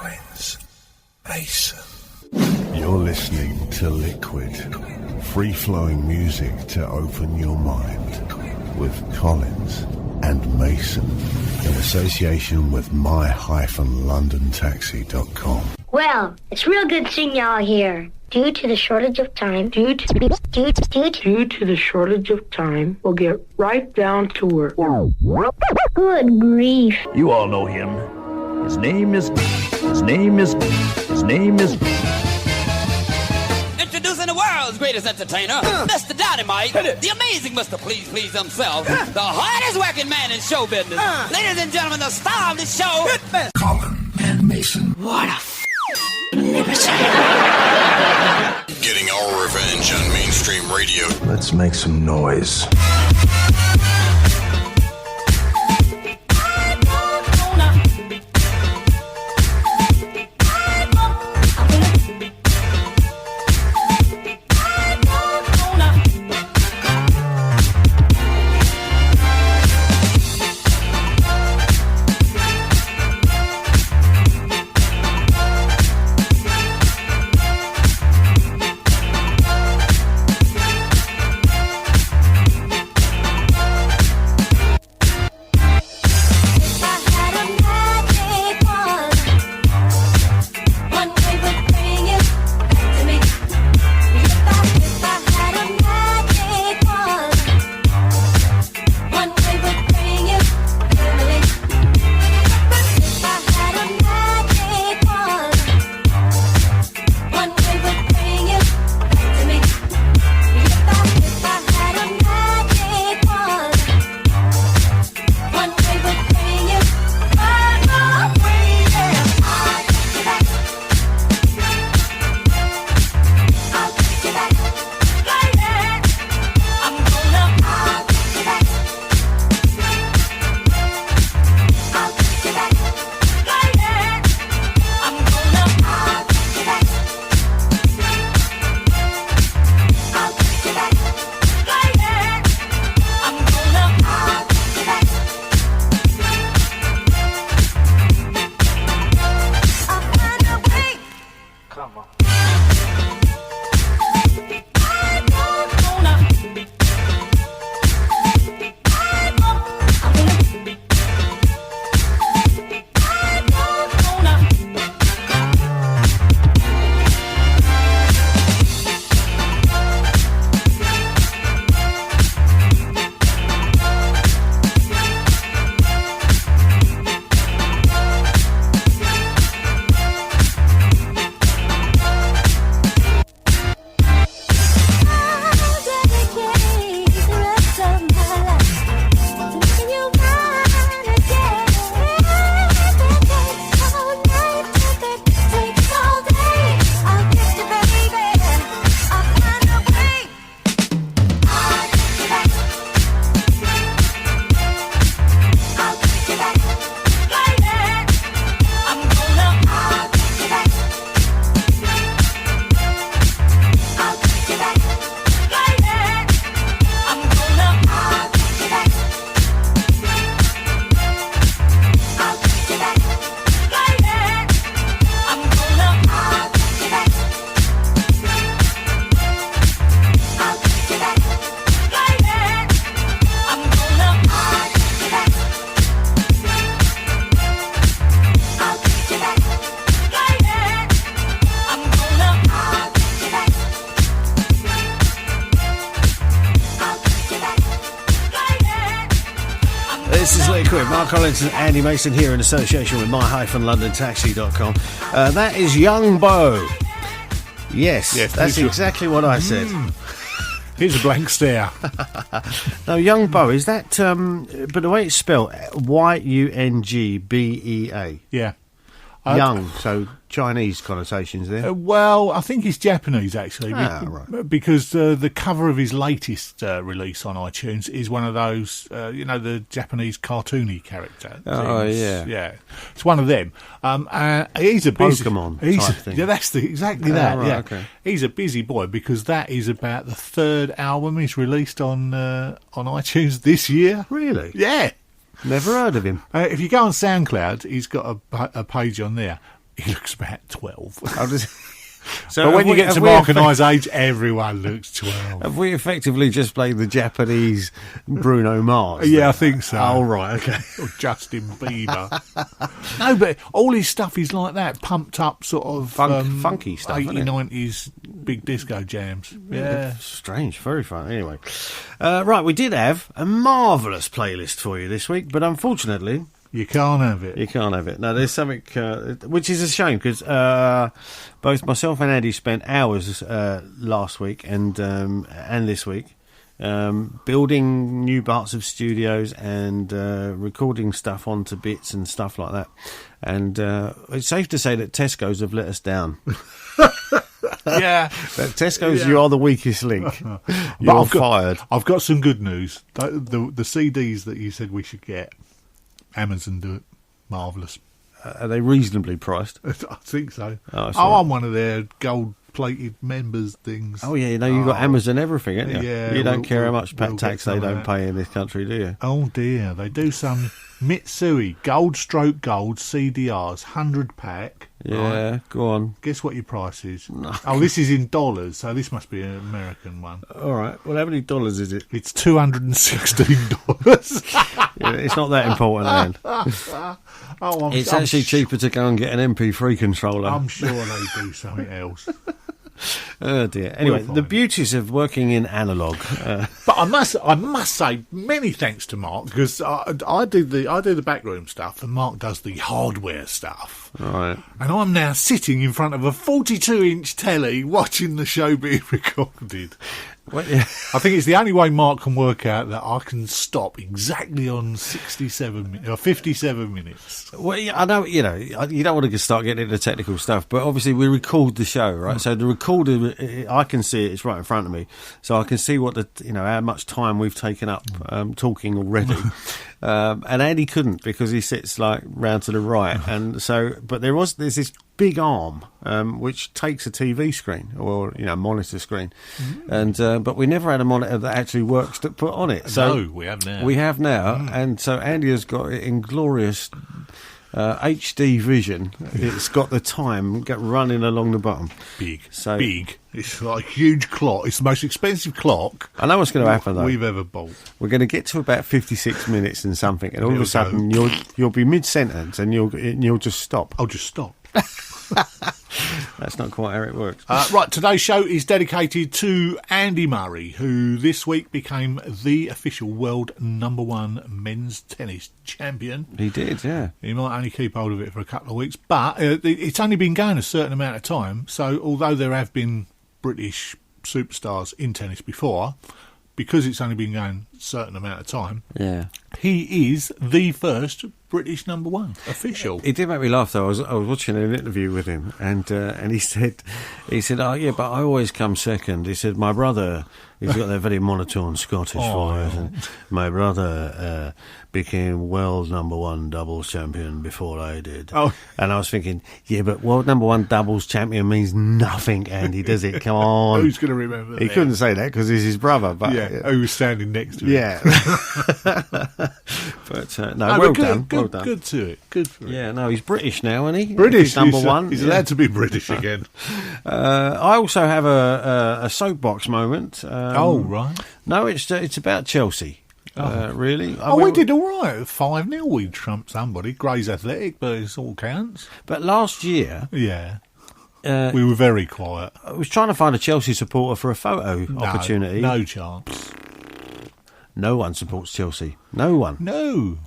Collins, Mason. You're listening to Liquid, free-flowing music to open your mind with Collins and Mason in association with my-londontaxi.com. Well, it's real good seeing y'all here. Due to the shortage of time, due to the shortage of time, we'll get right down to work. Good grief. You all know him. His name is... Introducing the world's greatest entertainer, Mr. Dynamite, the amazing Mr. Please Please himself, the hardest working man in show business. Ladies and gentlemen, the star of the show, Colin and Mason. what a liberty. Getting our revenge on mainstream radio. Let's make some noise. Mark Collins and Andy Mason here in association with my-londontaxi.com. That is Young Bo. Yes, that's exactly what I said. Here's a blank stare. No, Young Bo, is that, but the way it's spelled, Y-U-N-G-B-E-A. Yeah. Young, so Chinese connotations there. Well, I think he's Japanese, actually, right. because the cover of his latest release on iTunes is one of those, the Japanese cartoony character. Oh, things. Yeah. It's one of them. He's a busy... Pokemon type thing. Yeah, that's exactly that, right, yeah. Okay. He's a busy boy, because that is about the third album he's released on iTunes this year. Really? Yeah. Never heard of him. If you go on SoundCloud, he's got a page on there. He looks about 12. How does? So but when you get to Mark and I's age, everyone looks 12. Have we effectively just played the Japanese Bruno Mars? Yeah, I think so. Oh, right, okay. Or Justin Bieber. No, but all his stuff is like that, pumped up sort of... funky stuff, 80s, isn't it? 90s big disco jams. Yeah. Strange, very fun. Anyway. Right, we did have a marvellous playlist for you this week, but unfortunately... You can't have it. You can't have it. No, there's something, which is a shame, because both myself and Andy spent hours last week and this week building new parts of studios and recording stuff onto bits and stuff like that. And it's safe to say that Tesco's have let us down. Yeah. But Tesco's, you are the weakest link. You're fired. I've got some good news. The CDs that you said we should get, Amazon do it. Marvellous. Are they reasonably priced? I think so. Oh, I'm one of their gold-plated members things. Oh, yeah, you've got Amazon everything, haven't you? Yeah. You don't care how much we'll tax they don't pay in this country, do you? Oh, dear. They do some Mitsui Gold Stroke Gold CDRs, 100-pack. Yeah, right. Go on. Guess what your price is? No. Oh, this is in dollars, so this must be an American one. All right. Well, how many dollars is it? It's $216. Yeah, it's not that important, Ian. It's actually cheaper to go and get an MP3 controller. I'm sure they do something else. Oh dear. Anyway, the beauties of working in analogue. But I must say, many thanks to Mark, because I do the backroom stuff, and Mark does the hardware stuff. Right. And I'm now sitting in front of a 42-inch telly watching the show being recorded. Well, yeah. I think it's the only way Mark can work out that I can stop exactly on 57 or 57 minutes. Well, I know, you don't want to start getting into technical stuff, but obviously we record the show, right? So the recorder, I can see it; it's right in front of me, so I can see what how much time we've taken up talking already. And Andy couldn't, because he sits like round to the right, and so. But there's this big arm which takes a TV screen or monitor screen, and but we never had a monitor that actually works to put on it. So no, we have now. We have now, and so Andy has got it in glorious HD vision. It's got the time running along the bottom. Big. It's like a huge clock. It's the most expensive clock. I know what's going to happen though. We've ever bought. We're going to get to about 56 minutes and something, and all of a sudden you'll be mid-sentence and you'll just stop. I'll just stop. That's not quite how it works. Right, today's show is dedicated to Andy Murray, who this week became the official world #1 men's tennis champion. He did, yeah. He might only keep hold of it for a couple of weeks, but it's only been going a certain amount of time, so although there have been British superstars in tennis before, because it's only been going a certain amount of time, yeah, he is the first British #1 official. It did make me laugh though. I was watching an interview with him, and he said, "Oh yeah, but I always come second." He said, "My brother, he's got that very monotone Scottish voice. And my brother became world #1 doubles champion before I did." Oh. And I was thinking, yeah, but world #1 doubles champion means nothing, Andy, does it? Come on. Who's going to remember that? He couldn't say that because he's his brother, but who was standing next to him? Yeah. But well done. Good to it. Good for it. Yeah, no, he's British now, isn't he? British, #1. He's allowed to be British again. I also have a soapbox moment. Right. No, it's about Chelsea. Really? We did all right. 5-0. We trumped somebody. Grey's Athletic, but it all counts. But last year, we were very quiet. I was trying to find a Chelsea supporter for a photo opportunity. No chance. No one supports Chelsea. No one. No.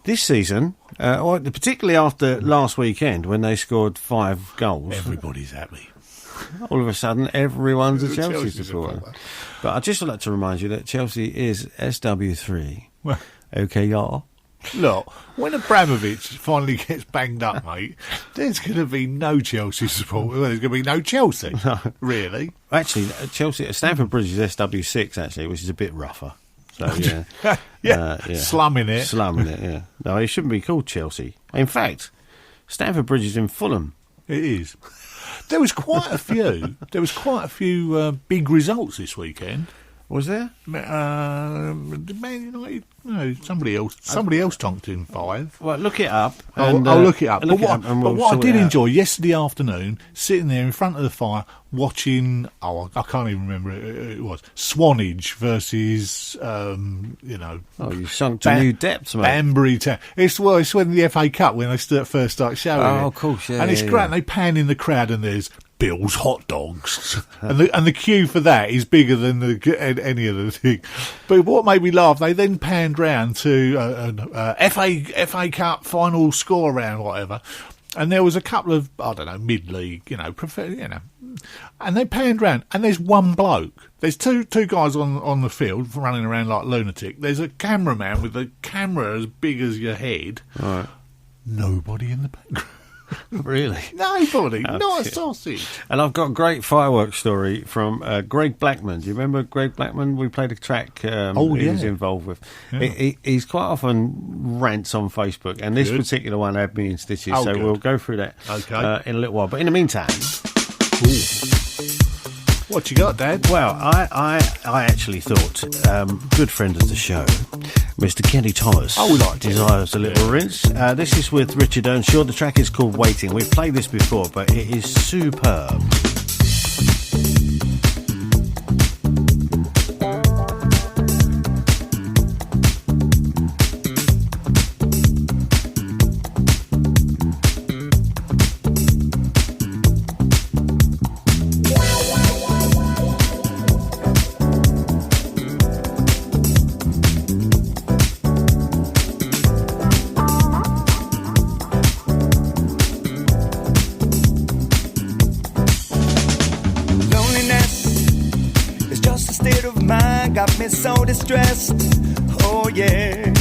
This season, particularly after last weekend when they scored 5 goals, everybody's happy. All of a sudden, everyone's a Chelsea supporter. But I'd just like to remind you that Chelsea is SW3. Well, OKR. Look, when Abramovich finally gets banged up, mate, there's going to be no Chelsea support. Well, there's going to be no Chelsea, really. Actually, Chelsea, Stamford Bridge is SW6, actually, which is a bit rougher. So, yeah. Slumming it. Yeah. No, it shouldn't be called Chelsea. In fact, Stamford Bridge is in Fulham. It is. There was quite a few. Big results this weekend. Was there? Man United? No, somebody else. Somebody else tonked in 5. Well, look it up. I'll look it up. Look But it up and we'll what I sort did it out. enjoy yesterday afternoon, sitting there in front of the fire, watching. I can't even remember who it was. Swanage versus, Oh, you sunk to new depths, mate. Banbury Town. It's when the FA Cup, when they first start showing it. Oh, of course, yeah. And it's yeah, great. yeah. And they pan in the crowd, and there's Bill's hot dogs, and the queue for that is bigger than any of the thing. But what made me laugh, they then panned round to FA Cup final score round, whatever, and there was a couple of mid-league, and they panned round, and there's one bloke. There's two guys on the field running around like lunatic. There's a cameraman with a camera as big as your head. Right. Nobody in the background. Really? Nobody. Not a sausage. And I've got a great fireworks story from Greg Blackman. Do you remember Greg Blackman? We played a track he was involved with. Yeah. He's quite often rants on Facebook, and this particular one had me in stitches, so good. we'll go through that in a little while. But in the meantime... What you got, Dad? Well, I actually thought good friend of the show, Mr. Kenny Thomas, desires a little rinse. This is with Richard Earnshaw. The track is called Waiting. We've played this before, but it is superb. Got me so distressed, oh yeah.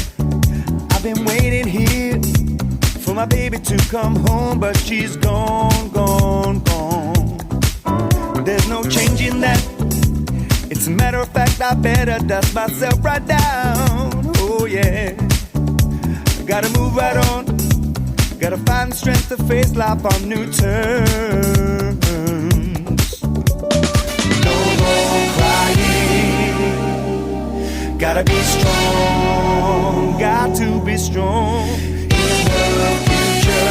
I've been waiting here for my baby to come home, but she's gone, gone, gone. There's no changing that. It's a matter of fact, I better dust myself right down, oh yeah. Gotta move right on, gotta find the strength to face life on new terms. No more crying. Gotta be strong, got to be strong. In the future,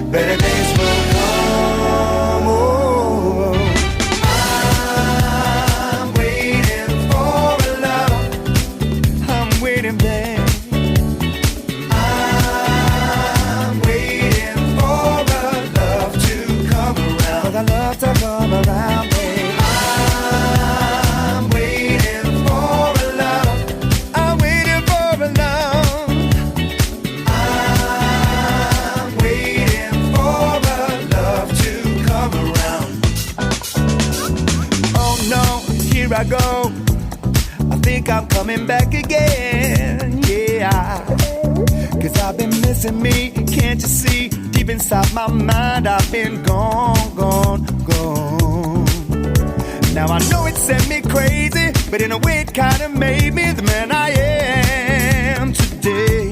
better days will come. Oh, I'm waiting for a love. I'm waiting, babe. I'm waiting for a love to come around. For the love to come around, babe. I go, I think I'm coming back again, yeah. Cause I've been missing me, can't you see? Deep inside my mind, I've been gone, gone, gone. Now I know it sent me crazy, but in a way it kinda made me the man I am today.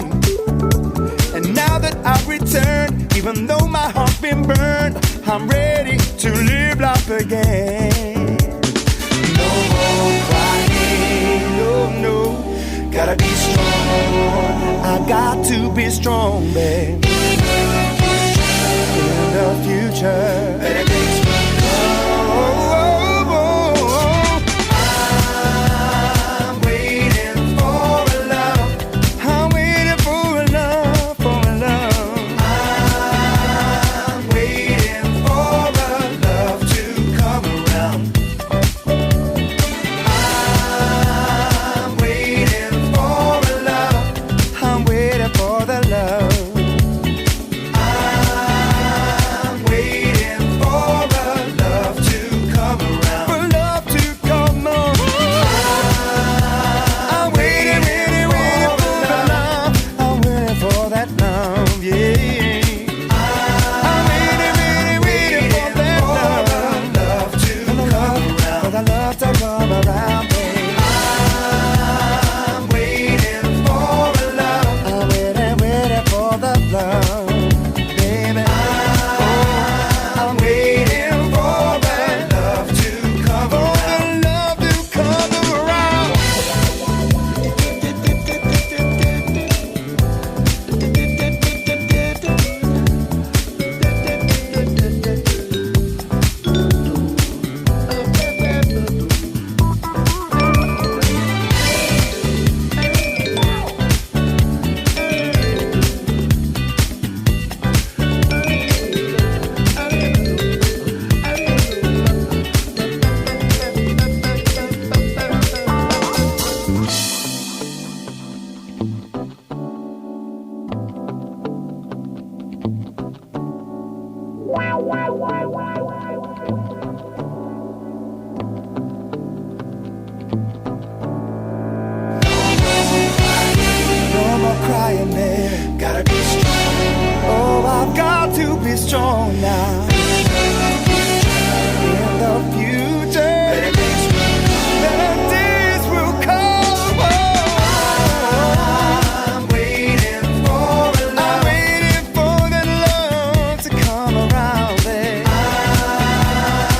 And now that I've returned, even though my heart's been burned, I'm ready to live life again. No more crying, no, no. Gotta be strong, I got to be strong, babe. In the future, better days will come. I'm waiting for a love. I'm waiting for a love, for a love. I'm waiting for a love to come around. I'm waiting for the love. No more crying, baby. Gotta be strong. Oh, I've got to be strong now. In the future, better days will come. I'm waiting for the love. I'm waiting for the love to come around, baby.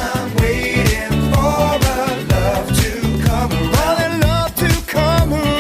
I'm waiting for the love to come around. For the love to come around.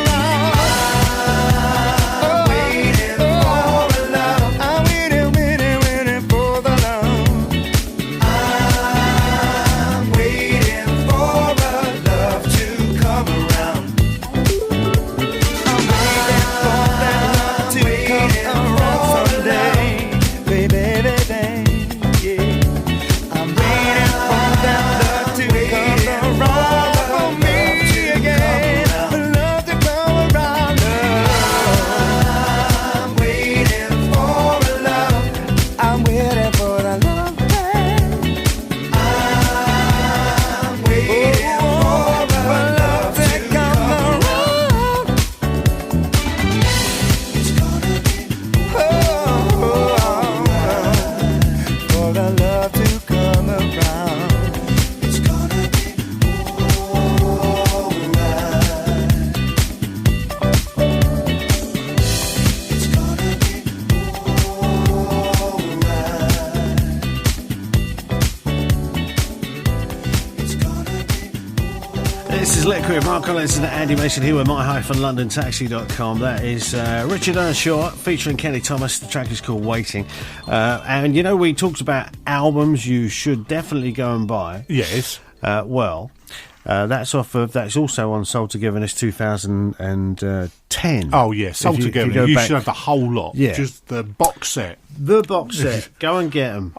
Liquid, Mark Collins and Andy Mason here with my-londontaxi.com. That is Richard Earnshaw featuring Kenny Thomas. The track is called Waiting. And you know, we talked about albums you should definitely go and buy. Yes. That's also on Soul Togetherness 2010. Oh, yeah, Soul Togetherness. You should have the whole lot. Yeah. Just the box set. The box set. Go and get them.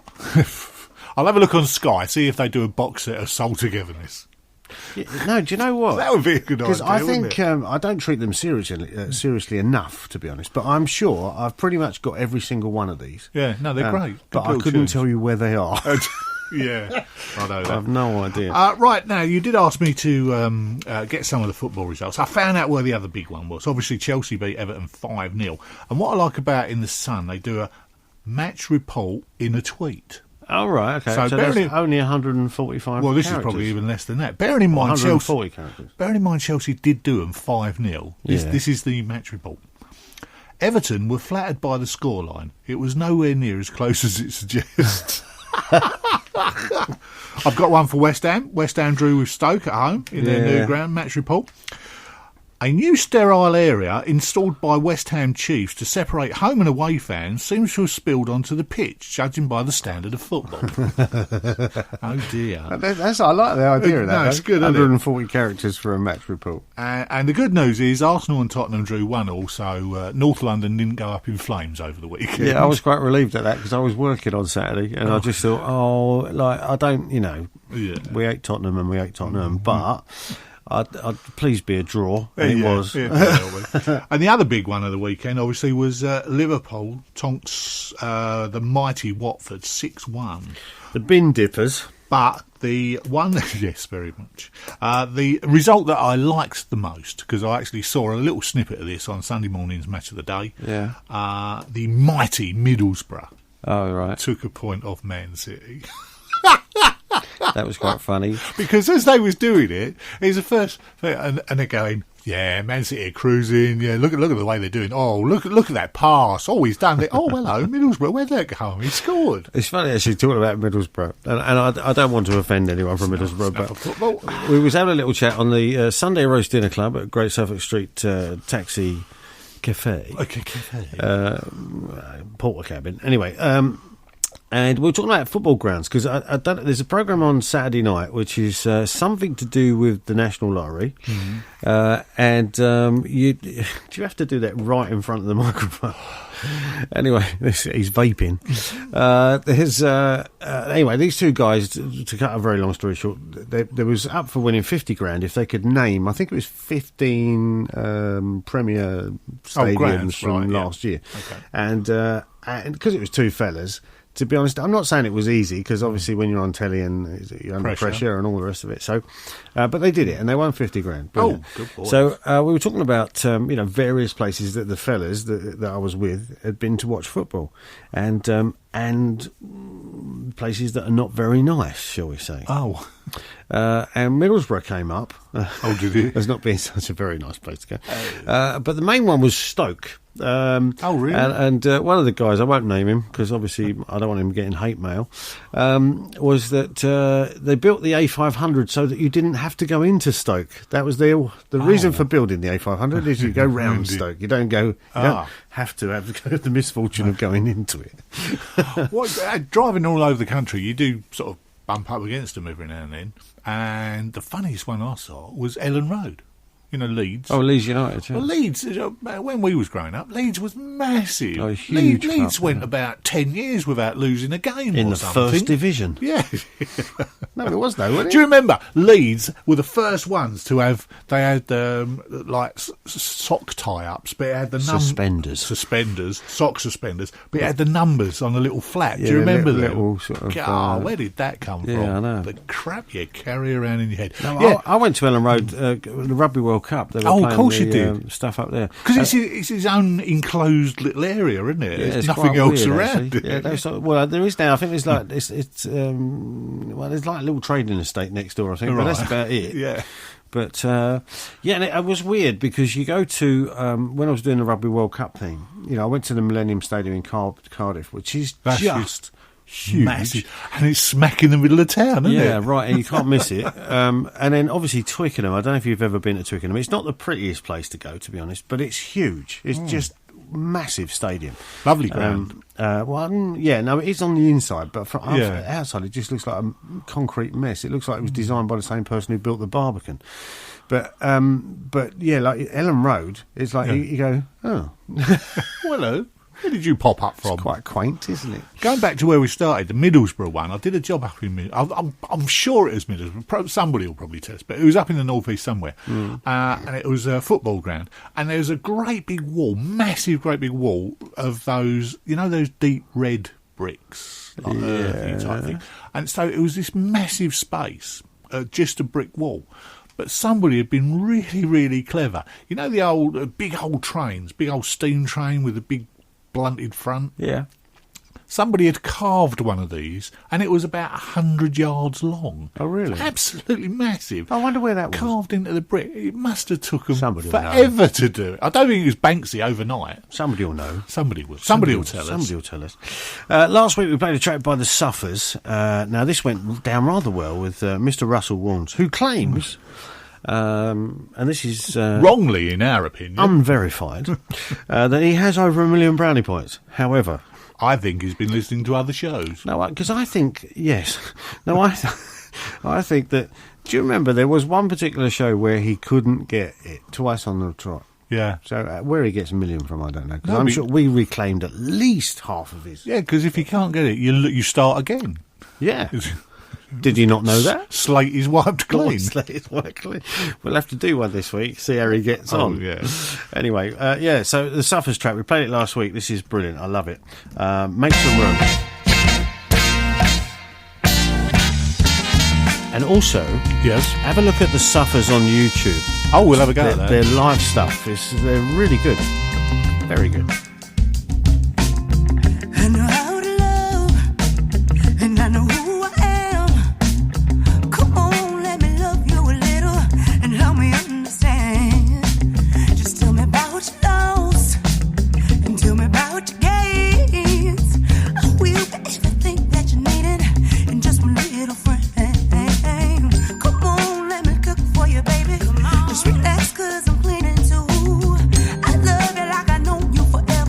I'll have a look on Sky, see if they do a box set of Soul Togetherness. No, do you know what? That would be a good idea. Because I think I don't treat them seriously enough, to be honest. But I'm sure I've pretty much got every single one of these. Yeah, no, they're great. But I couldn't tell you where they are. Yeah, I know that. I have no idea. Right, now, you did ask me to get some of the football results. I found out where the other big one was. Obviously, Chelsea beat Everton 5-0. And what I like about in The Sun, they do a match report in a tweet. Oh, right, okay. So that's only 145 Well, this characters. is probably even less than that. Bearing in mind, 140 characters. Bearing in mind Chelsea did do them 5-0. This is the match report. Everton were flattered by the scoreline. It was nowhere near as close as it suggests. I've got one for West Ham. West Ham drew with Stoke at home in their new ground. Match report. A new sterile area installed by West Ham Chiefs to separate home and away fans seems to have spilled onto the pitch, judging by the standard of football. Oh, dear. I like the idea of that. No, it's good, 140 characters for a match report. And the good news is Arsenal and Tottenham drew 1-1, so North London didn't go up in flames over the weekend. Yeah, I was quite relieved at that because I was working on Saturday and I just thought, I don't, we hate Tottenham and we hate Tottenham, but... I'd please be a draw, and it was. Yeah, and the other big one of the weekend, obviously, was Liverpool tonks the mighty Watford 6-1. The bin dippers. But the one, yes, very much. The result that I liked the most, because I actually saw a little snippet of this on Sunday morning's Match of the Day. Yeah. The mighty Middlesbrough. Oh, right. Took a point off Man City. That was quite funny. Because as they was doing it, it's the first... And they're going, yeah, Man City are cruising. Yeah, look at the way they're doing. Oh, look at that pass. Oh, he's done it. Oh, hello, Middlesbrough. Where'd that go? He scored. It's funny, actually, talking about Middlesbrough. And I don't want to offend anyone from Middlesbrough, but we was having a little chat on the Sunday Roast Dinner Club at Great Suffolk Street Taxi Cafe. Okay, Porter cabin. Anyway, and we were talking about football grounds because there's a programme on Saturday night which is something to do with the National Lottery, and do you have to do that right in front of the microphone? Anyway, he's vaping. Anyway, these two guys, to cut a very long story short, they was up for winning 50 grand if they could name, I think it was 15 Premier stadiums from last year, and because it was two fellas, to be honest, I'm not saying it was easy, because obviously when you're on telly and you're under pressure and all the rest of it. So, but they did it, and they won 50 grand. Brilliant. Oh, good boy. So we were talking about various places that the fellas that I was with had been to watch football, and places that are not very nice, shall we say? Oh. And Middlesbrough came up. Oh, did it? As not being such a very nice place to go. But the main one was Stoke. Oh, really? And one of the guys, I won't name him because obviously I don't want him getting hate mail, was that they built the A500 so that you didn't have to go into Stoke. That was the reason for building the A500 is you go round Stoke. You don't go. You don't have to have the misfortune of going into it. Driving all over the country, you do sort of bump up against them every now and then. And the funniest one I saw was Ellen Road. You know, Leeds. Oh, Leeds United, yeah. Well, Leeds, when we was growing up, Leeds was massive. Oh, huge Leeds club, went about 10 years without losing a game in or the something. first division. Yeah. No, it was though, wasn't it? Do you remember? Leeds were the first ones to have, they had like sock tie-ups, but it had the Suspenders, sock suspenders, but it had the numbers on a little flat. Yeah, Do you remember that? little sort of, God, where did that come from? I know. The crap you carry around in your head. No, yeah. I went to Ellen Road, the Rugby World Cup. They were playing of course you did. Stuff up there. Because it's his own enclosed little area, isn't it? Yeah, There's it's nothing quite else weird, around. Yeah, there is now. I think there's like there's like a little trading estate next door. I think, but that's about it. Yeah. But and it was weird because you go to when I was doing the Rugby World Cup thing. You know, I went to the Millennium Stadium in Cardiff, which is just huge, massive, and it's smack in the middle of town, isn't it? Yeah, right, and you can't miss it. And then obviously Twickenham. I don't know if you've ever been to Twickenham. It's not the prettiest place to go, to be honest, but it's huge. It's just massive stadium, lovely ground. It is on the inside, but from outside it just looks like a concrete mess. It looks like it was designed by the same person who built the Barbican. But yeah, like Ellen Road, it's like you go, oh, hello. Where did you pop up from? It's quite quaint, isn't it? Going back to where we started, the Middlesbrough one, I did a job up in Middlesbrough. I'm sure it was Middlesbrough. Somebody will probably tell us, but it was up in the northeast somewhere. And it was a football ground. And there was a great big wall, massive great big wall of those, you know, those deep red bricks, like earthy type thing. And so it was this massive space, just a brick wall. But somebody had been really, really clever. You know the old, big old trains, big old steam train with a big blunted front? Yeah. Somebody had carved one of these, and it was about 100 yards long. Oh, really? Absolutely massive. I wonder where that was. Carved into the brick. It must have took them Somebody forever to do it. I don't think it was Banksy overnight. Somebody will know. Somebody will tell us. Somebody will tell us. Last week we played a track by the Suffers. Now this went down rather well with Mr. Russell Warnes, who claims... and this is wrongly, in our opinion, unverified, that he has over 1 million brownie points. However, I think he's been listening to other shows. No, because I think yes. No, I think that. Do you remember there was one particular show where he couldn't get it twice on the trot? Yeah. So where he gets 1 million from, I don't know. Because I'm sure we reclaimed at least half of his. Yeah, because if he can't get it, you start again. Yeah. Did you not know that? Slate is wiped clean. Slate is wiped clean. We'll have to do one this week, see how he gets on. Yeah. Anyway, so the Suffers track, we played it last week. This is brilliant. I love it. Make some room. And also, yes, have a look at the Suffers on YouTube. Oh, we'll have a go at that. Their live stuff, they're really good. Very good. I know how to love, and I know who I am. Come on, let me love you a little, and help me understand. Just tell me about your loss, and tell me about your gains. I will be everything that you needed, and just one little friend. Come on, let me cook for you, baby. Just relax, 'cause I'm cleaning too. I love you like I know you forever.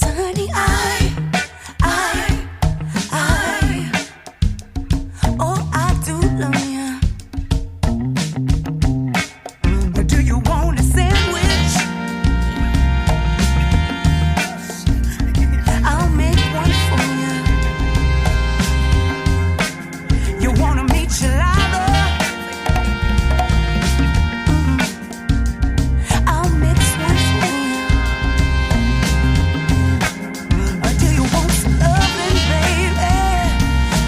'Cause honey, oh, I do love you. Do you want a sandwich? I'll make one for you. You wanna meet your lover? I'll mix one for you. Or do you want some loving, baby?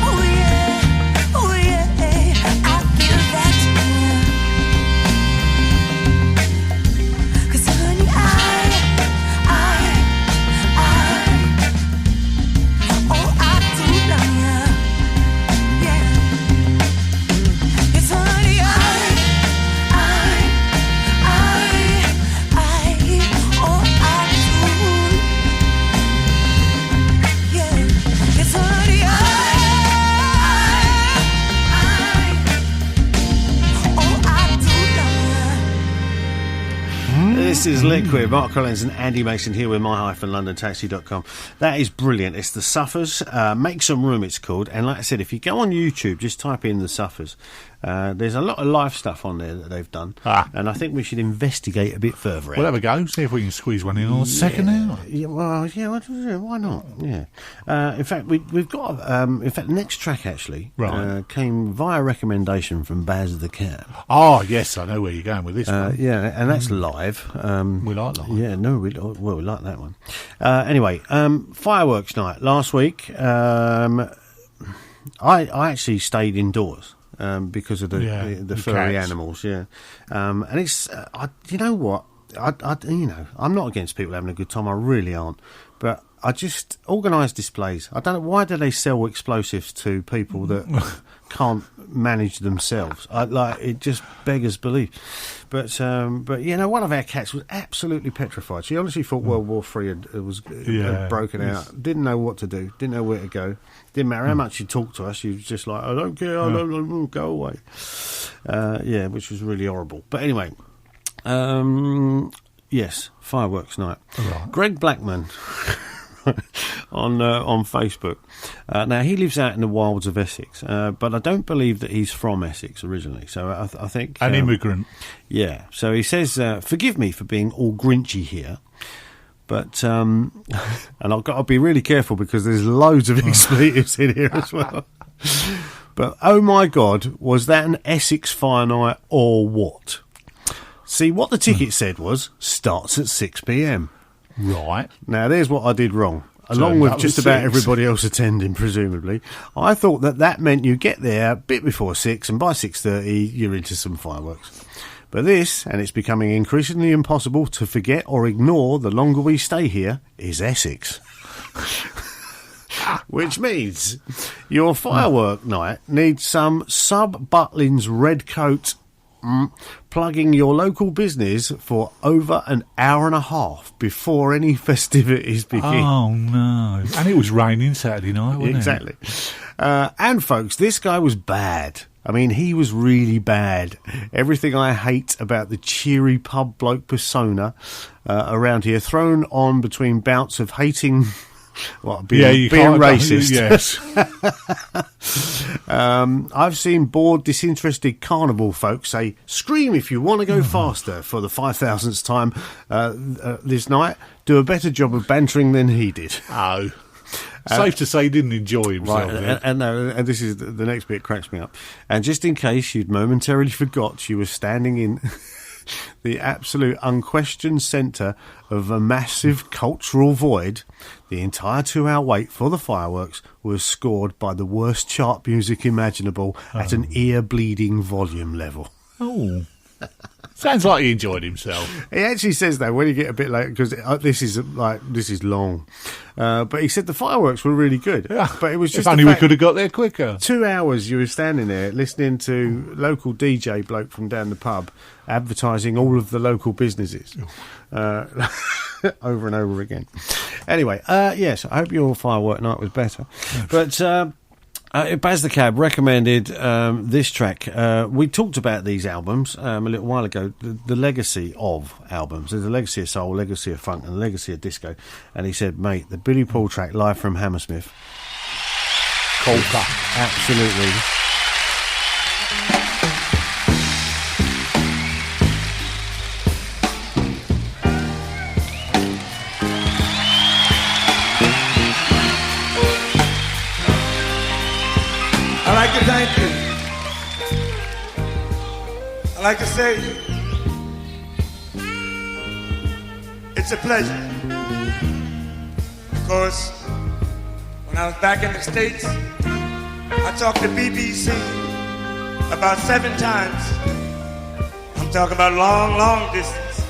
Oh yeah, I'll give that to you. 'Cause honey, oh, I do love you. Yeah. Yes, honey, oh, I do. Yeah. Yes, honey, oh, I do love you. This is Liquid. Mark Collins and Andy Mason here with my-londontaxi.com. That is brilliant. It's the Suffers. Make Some Room, it's called. And like I said, if you go on YouTube, just type in the Suffers. There's a lot of live stuff on there that they've done. And I think we should investigate a bit further. We'll have a go, see if we can squeeze one in on the second hour. Yeah, well, yeah, why not? Yeah. In fact, we've got. The next track actually came via recommendation from Baz the Cat. Oh, yes, I know where you're going with this one. Yeah, and that's live. We like live. Yeah, no, we like that one. Anyway, fireworks night last week. I actually stayed indoors. Because of the furry cats. animals, yeah, and it's you know what, I'm not against people having a good time, I really aren't, but I just organised displays. I don't know, why do they sell explosives to people that can't manage themselves? It just beggars belief. But one of our cats was absolutely petrified. She honestly thought World War III had broken out. Didn't know what to do. Didn't know where to go. Didn't matter how much she talked to us. She was just like, I don't care. I don't go away. Which was really horrible. But anyway, yes, fireworks night. Right. Greg Blackman. On Facebook. Now, he lives out in the wilds of Essex, but I don't believe that he's from Essex originally. So I think... An immigrant. Yeah. So he says, forgive me for being all grinchy here, but... and I've got to be really careful because there's loads of expletives in here as well. But, oh my God, was that an Essex fire night or what? See, what the ticket said was, starts at 6 p.m. Right. Now, there's what I did wrong. Along with just about everybody else attending, presumably. I thought that meant you get there a bit before 6, and by 6:30 you're into some fireworks. But this, and it's becoming increasingly impossible to forget or ignore the longer we stay here, is Essex. Which means your firework night needs some sub-Butlins red coat plugging your local business for over an hour and a half before any festivities begin. Oh, no. And it was raining Saturday night, wasn't exactly. And, folks, this guy was bad. I mean, he was really bad. Everything I hate about the cheery pub bloke persona around here, thrown on between bouts of hating... being racist. Yes. I've seen bored, disinterested carnival folks say, scream if you want to go faster for the 5,000th time this night. Do a better job of bantering than he did. Oh. Safe to say he didn't enjoy himself. Right, and this is the next bit cracks me up. And just in case you'd momentarily forgot, you were standing in... the absolute unquestioned centre of a massive cultural void, the entire 2-hour wait for the fireworks was scored by the worst chart music imaginable at an ear-bleeding volume level. Oh. Sounds like he enjoyed himself. He actually says that when you get a bit late, because this is long. But he said the fireworks were really good. Yeah. But it was just if only we could have got there quicker. 2 hours you were standing there listening to local DJ bloke from down the pub advertising all of the local businesses over and over again. Anyway, yes, I hope your firework night was better. But Baz the Cab recommended this track. We talked about these albums a little while ago, the legacy of albums. There's a legacy of soul, legacy of funk, and a legacy of disco. And he said, mate, the Billy Paul track, live from Hammersmith. Cold cut. Absolutely. I'd like to thank you. I'd like to say it's a pleasure. Of course, when I was back in the States, I talked to BBC about 7 times. I'm talking about long, long distance.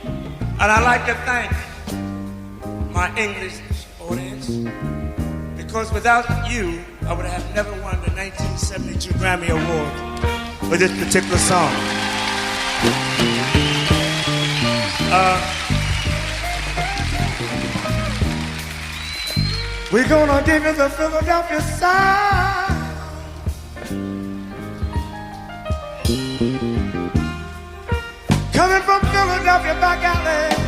And I'd like to thank my English audience, because without you, I would have never won the 1972 Grammy Award for this particular song. We're gonna give you the Philadelphia sound. Coming from Philadelphia back alleys,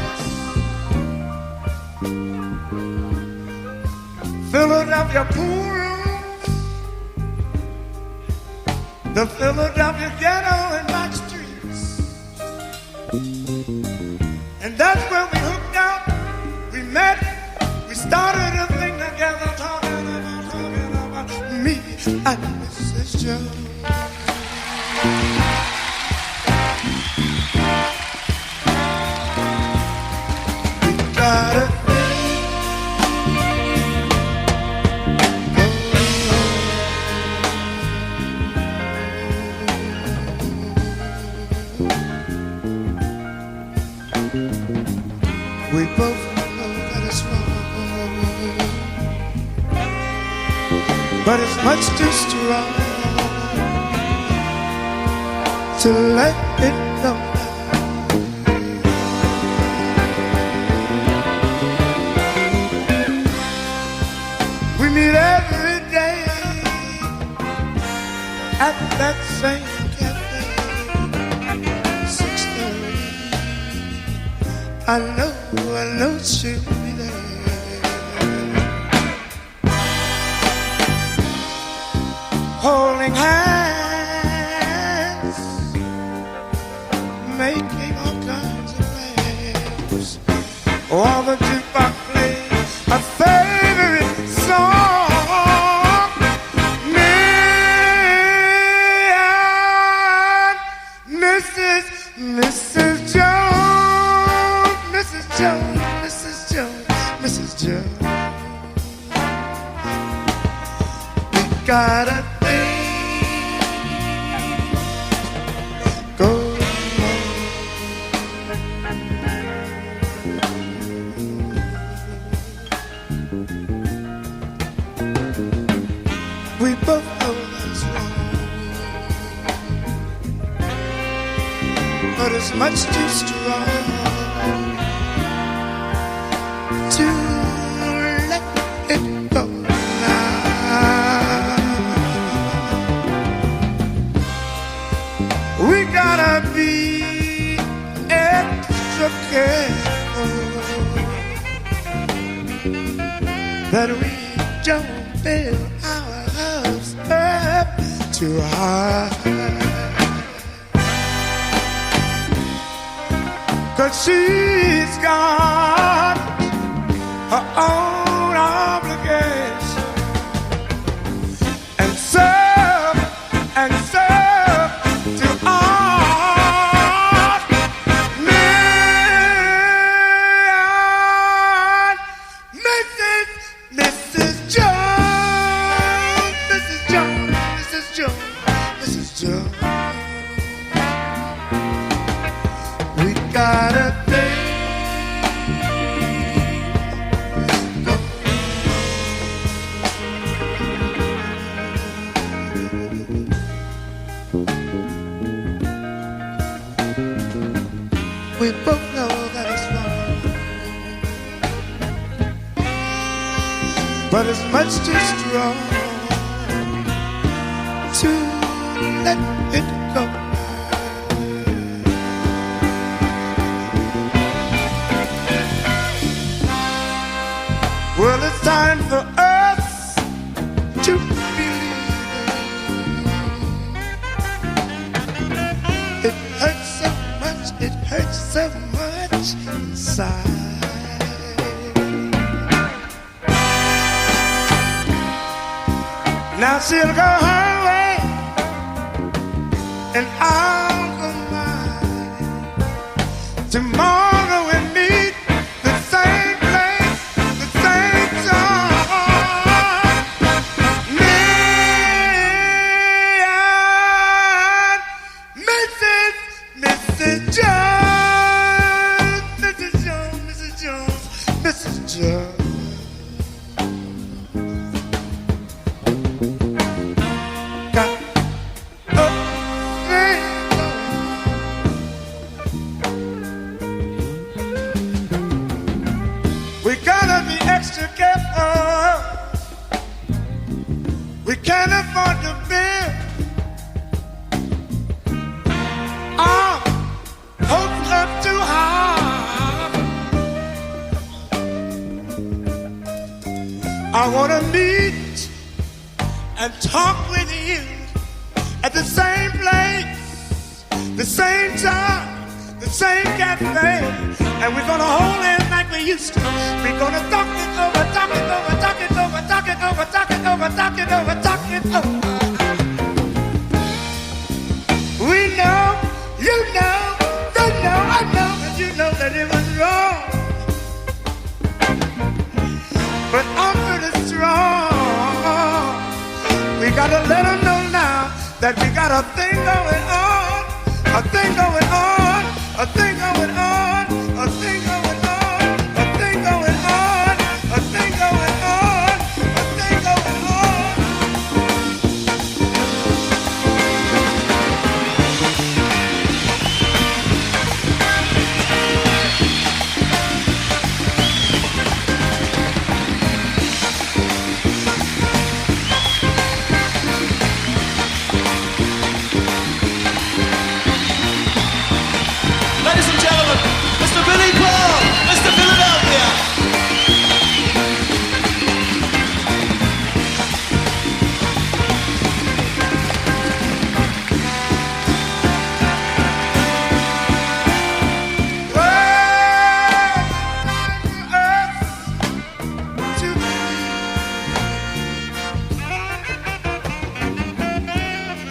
Philadelphia pool rooms, the Philadelphia ghetto and back streets. And that's where we hooked up, we met, we started a thing together, talking about me and Mrs. Jones. We got it. We both know that it's wrong, but it's much too strong to let it go. We meet every day at that same cafe, 6:30. I know she'll be there, holding hands, making all kinds of plans, while the jukebox plays a favorite song. Me and Mrs. Jones, Mrs. Jones, Mrs. Jones, Mrs. Jones. We got a thing going on. We both know that's wrong, but it's much too strong to let it go now. We gotta be extra careful that we don't build our house up too high, 'cause she's got her own obligation, and serve to all me and Mrs. Jones, Mrs. Jones, Mrs. Jones, Mrs. Jones. We got a thing. We both know that it's wrong, but it's much too strong let it go. Well, it's time for us to believe. It hurts so much, it hurts so much inside. Now she'll go her way, and I'll go mine. Tomorrow we'll meet the same place, the same time. Me and Mrs. Jones, Mrs. Jones, Mrs. Jones, Mrs. Jones. We gotta be extra careful. We can't afford to bear our hopes up too high. I wanna meet and talk with you at the same place, the same time, the same cafe, and we're gonna hold hands like we used to. We're gonna talk it over, talk it over, talk it over, talk it over, talk it over, talk it over, talk it over. We know, you know, they know, I know that you know that it was wrong. But I'm pretty strong. We gotta let them know now that we got a thing going on, a thing going on, a thing going on, a thing going on, a thing going on, a thing going on, a thing going on. Ladies and gentlemen, Mr. Billy Paul, Mr. Philadelphia.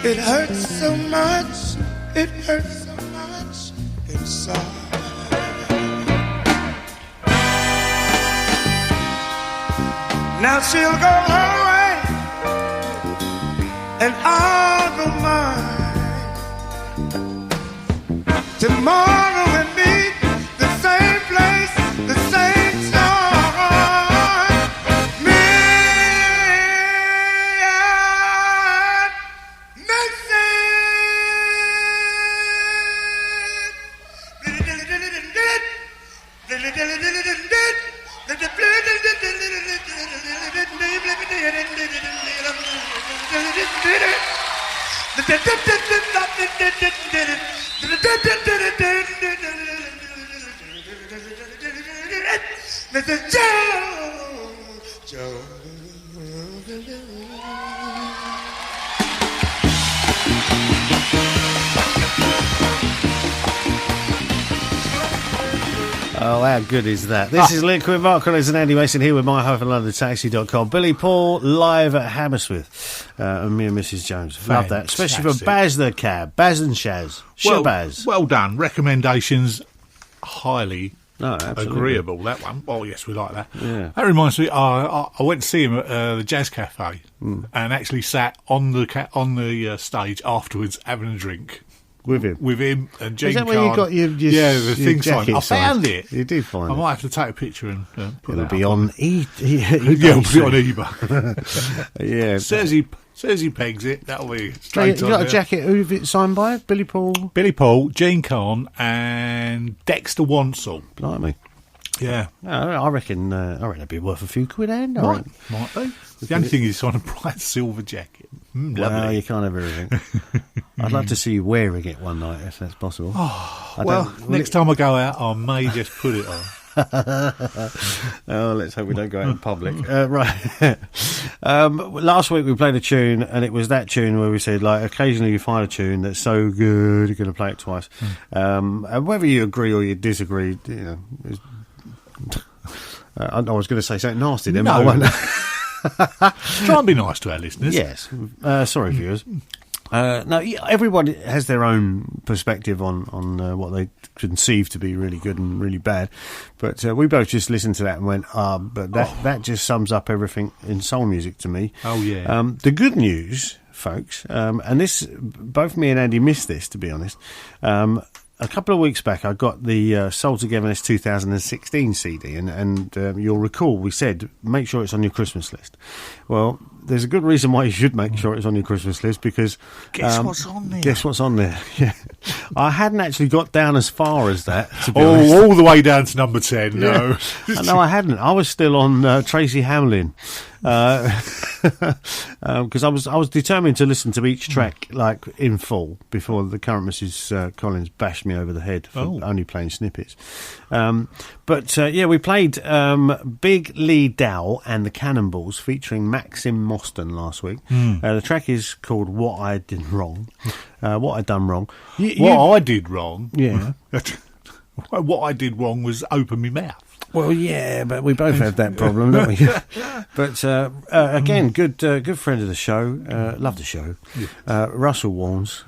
It hurts so much, it hurts so much inside. Now she'll go her way, and I'll go mine. Tomorrow we'll meet the same place, the same time. Me and Mrs. Jones. Oh, how good is that? This is Liquid. Mark Collins and Andy Mason here with my-londontaxi.com. Billy Paul live at Hammersmith. And me and Mrs. Jones. Love that. Especially for Baz the Cab. Baz and Shaz. Shabazz. Well done. Recommendations highly absolutely agreeable, that one. Oh, yes, we like that. Yeah. That reminds me, I went to see him at the Jazz Cafe and actually sat on the stage afterwards having a drink. With him and Gene Is that where you got your the thing signed? I signed? found it. You did find it. I might have to take a picture and put It'll it be up on Yeah, eBay. put it on eBay. Yeah. Says he pegs it. That'll be You straight on got a there. jacket. Who's it signed by? Billy Paul. Billy Paul, Gene Carn, and Dexter Wansell. Blimey. Yeah. I reckon it'd be worth a few quid, and Might be. The only thing is, it's on a bright silver jacket. Well, Lovely. you can't have everything. I'd like to see you wearing it one night, if that's possible. Next time I go out, I may just put it on. Oh, let's hope we don't go out in public. Right. Last week we played a tune, and it was that tune where we said, like, occasionally you find a tune that's so good you're going to play it twice. And whether you agree or you disagree, you know. I was going to say something nasty then, but I won't. Try and be nice to our listeners. Yes. Sorry, viewers. No, everyone has their own perspective on what they conceive to be really good and really bad. But we both just listened to that and went, but that just sums up everything in soul music to me. Oh, yeah. The good news, folks, and this, both me and Andy missed this, to be honest. A couple of weeks back, I got the Soul Togetherness 2016 CD, and you'll recall we said make sure it's on your Christmas list. Well, there's a good reason why you should make sure it's on your Christmas list, because guess what's on there? Guess what's on there? Yeah, I hadn't actually got down as far as that. To be honest. All the way down to number 10. No, no, I hadn't. I was still on Tracy Hamlin. Because I was determined to listen to each track like in full before the current Mrs. Collins bashed me over the head for only playing snippets. But we played Big Lee Dowell and the Cannonballs featuring Maxim Mostyn last week. The track is called What I Did Wrong. What I Done Wrong. I did wrong. Yeah. What I did wrong was open my mouth. Well, yeah, but we both have that problem, don't we? But again, good friend of the show. Love the show. Russell Warnes.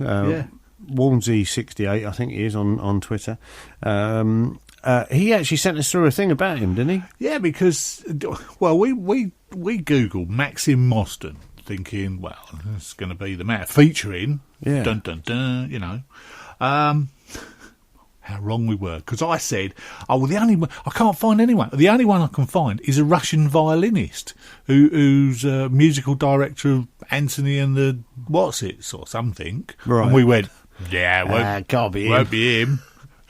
Warnesy68, I think he is on Twitter. He actually sent us through a thing about him, didn't he? Yeah, because we googled Maxim Mostyn, thinking, well, it's going to be the man featuring. Yeah. Dun dun dun. You know. How wrong we were, because I said, I can't find anyone. The only one I can find is a Russian violinist who's musical director of Anthony and the What's-Its or something. Right. And we went, yeah, can't be won't be him.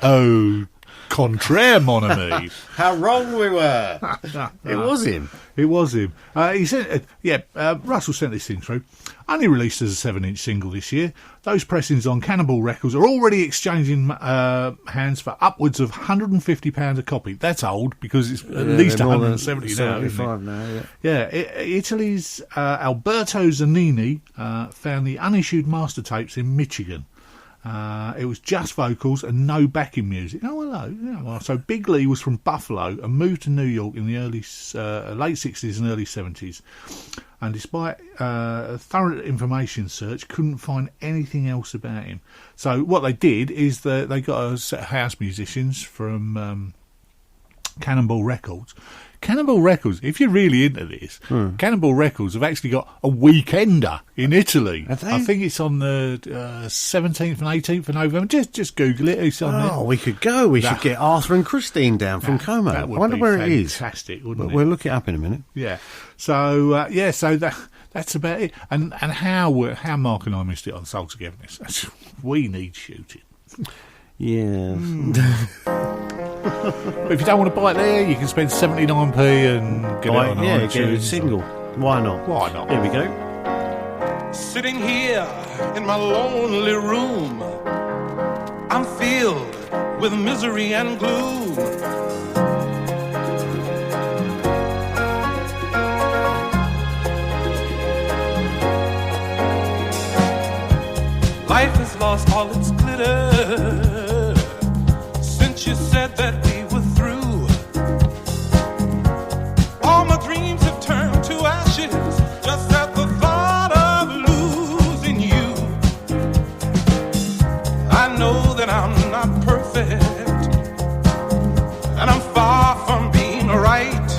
Oh, contraire, mon ami. How wrong we were. It was him. It was him. He sent, Russell sent this thing through. Only released as a 7-inch single this year. Those pressings on Cannibal Records are already exchanging hands for upwards of £150 a copy. That's old, because it's at least 170 now, isn't it? Yeah. Italy's Alberto Zanini found the unissued master tapes in Michigan. It was just vocals and no backing music. Oh, hello. Yeah, well, so Big Lee was from Buffalo and moved to New York in the late 60s and early 70s. And despite a thorough information search, couldn't find anything else about him. So what they did is they got a set of house musicians from Cannonball Records. Cannonball Records, if you're really into this, Cannonball Records have actually got a weekender in Italy. Have they? I think it's on the 17th and 18th of November. Just Google it. It's on there. We could go. We should get Arthur and Christine down from Como. I wonder where it is. Fantastic, wouldn't it? We'll look it up in a minute. Yeah. So so that's about it. And how Mark and I missed it on Soul Togetherness. We need shooting. Yeah. But if you don't want to buy it there, you can spend 79p and get it on iTunes. Get a single. Why not? Why not? Here we go. Sitting here in my lonely room, I'm filled with misery and gloom. Life has lost all its glitter since you said that we were through. All my dreams have turned to ashes just at the thought of losing you. I know that I'm not perfect, and I'm far from being right.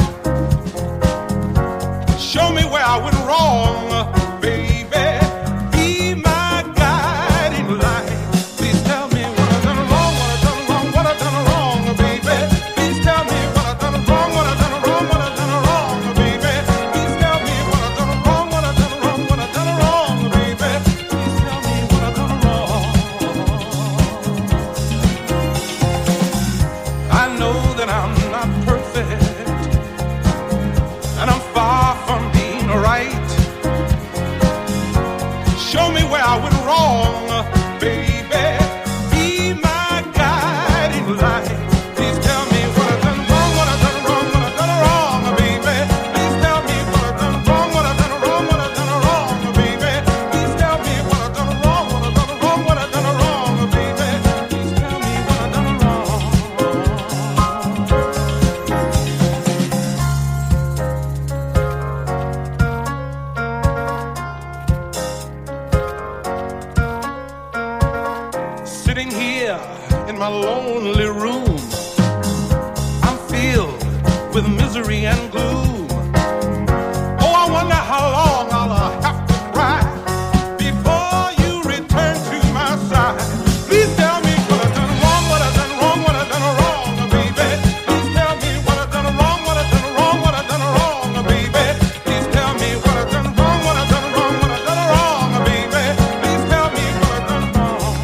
Show me where I went wrong, baby. my lonely room. I'm filled with misery and gloom. Oh, I wonder how long I'll have to cry before you return to my side. Please tell me what I've done wrong, what I've done wrong, what I've done wrong, baby. Please tell me what I've done wrong, what I've done wrong, what I've done wrong, baby. Please tell me what I've done wrong, what I've done wrong, what I've done wrong, baby. Please tell me what I've done wrong.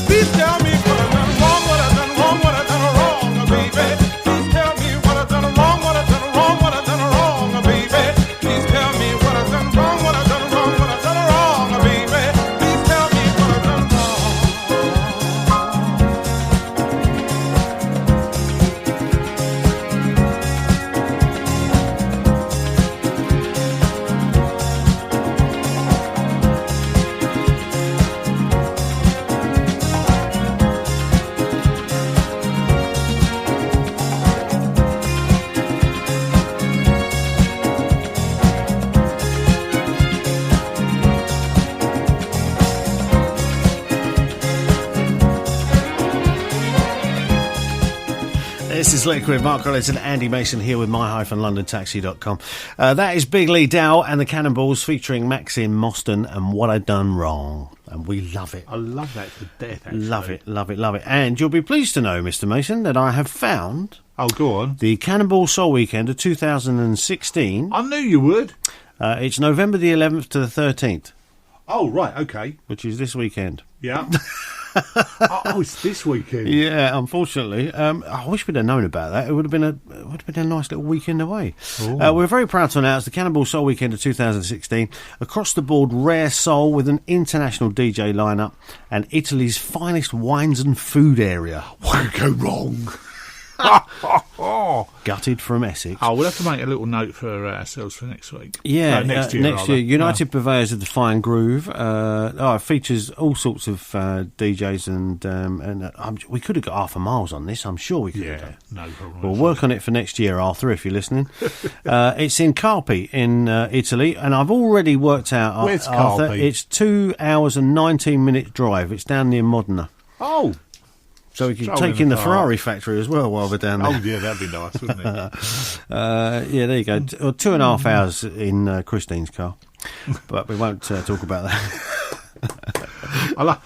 Please tell me what I've done wrong, what I've done wrong, what I've done wrong, baby. Please tell me what I've done wrong, what I've done wrong, what I've done wrong, baby. Please tell me what I've done wrong, what I've done wrong, what I've done wrong, baby. Please tell me what I've done wrong. This is Liquid. Mark Collins and Andy Mason here with my-londontaxi.com. That is Big Lee Dow and the Cannonballs featuring Maxim Mostyn and What I'd Done Wrong. And we love it. I love that to death, actually. Love it, love it, love it. And you'll be pleased to know, Mr. Mason, that I have found... Oh, go on. The Cannonball Soul Weekend of 2016. I knew you would. It's November the 11th to the 13th. Oh, right, okay. Which is this weekend. Yeah. Oh, it's this weekend. Yeah, unfortunately. I wish we'd have known about that. It would have been a nice little weekend away. We're very proud to announce the Cannonball Soul Weekend of 2016. Across the board, rare soul with an international DJ lineup and Italy's finest wines and food area. What could go wrong? Gutted from Essex. Oh, we'll have to make a little note for ourselves for next week. Yeah, next year. Next year, United Purveyors of the Fine Groove. It features all sorts of DJs, and we could have got half a miles on this. I'm sure we could have done. No problem. We'll work on it for next year, Arthur, if you're listening. It's in Carpi in Italy, and I've already worked out. Where's Arthur, Carpi? it's 2 hours and 19-minute drive. It's down near Modena. Oh. So we can take in the Ferrari factory as well while we're down there. Oh, yeah, that'd be nice, wouldn't it? Yeah, there you go. 2.5 hours in Christine's car. But we won't talk about that. I love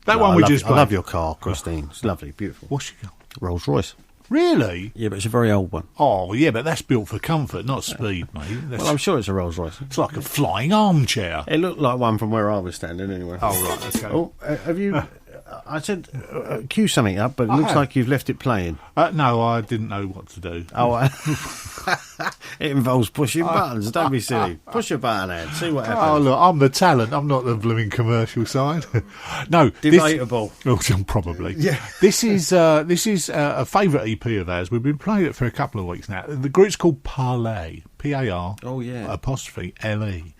that one we just played. I love your car, Christine. It's lovely, beautiful. What's your car? Rolls Royce. Really? Yeah, but it's a very old one. Oh, yeah, but that's built for comfort, not speed, mate. Well, I'm sure it's a Rolls Royce. It's like a flying armchair. It looked like one from where I was standing anyway. Oh, right, okay. Oh, have you... I said cue something up, but it looks like you've left it playing. No, I didn't know what to do. Oh, it involves pushing buttons. Don't be silly. Push a button, Ed. See what happens. Oh, look, I'm the talent. I'm not the blooming commercial side. No, debatable. Probably. Yeah. This is a favourite EP of ours. We've been playing it for a couple of weeks now. The group's called Parlay. P-A-R. Oh yeah. Apostrophe L-E.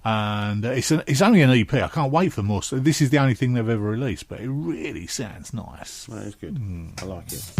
And it's only an EP. I can't wait for more. So this is the only thing they've ever released, but it really sounds nice. That is good. I like it.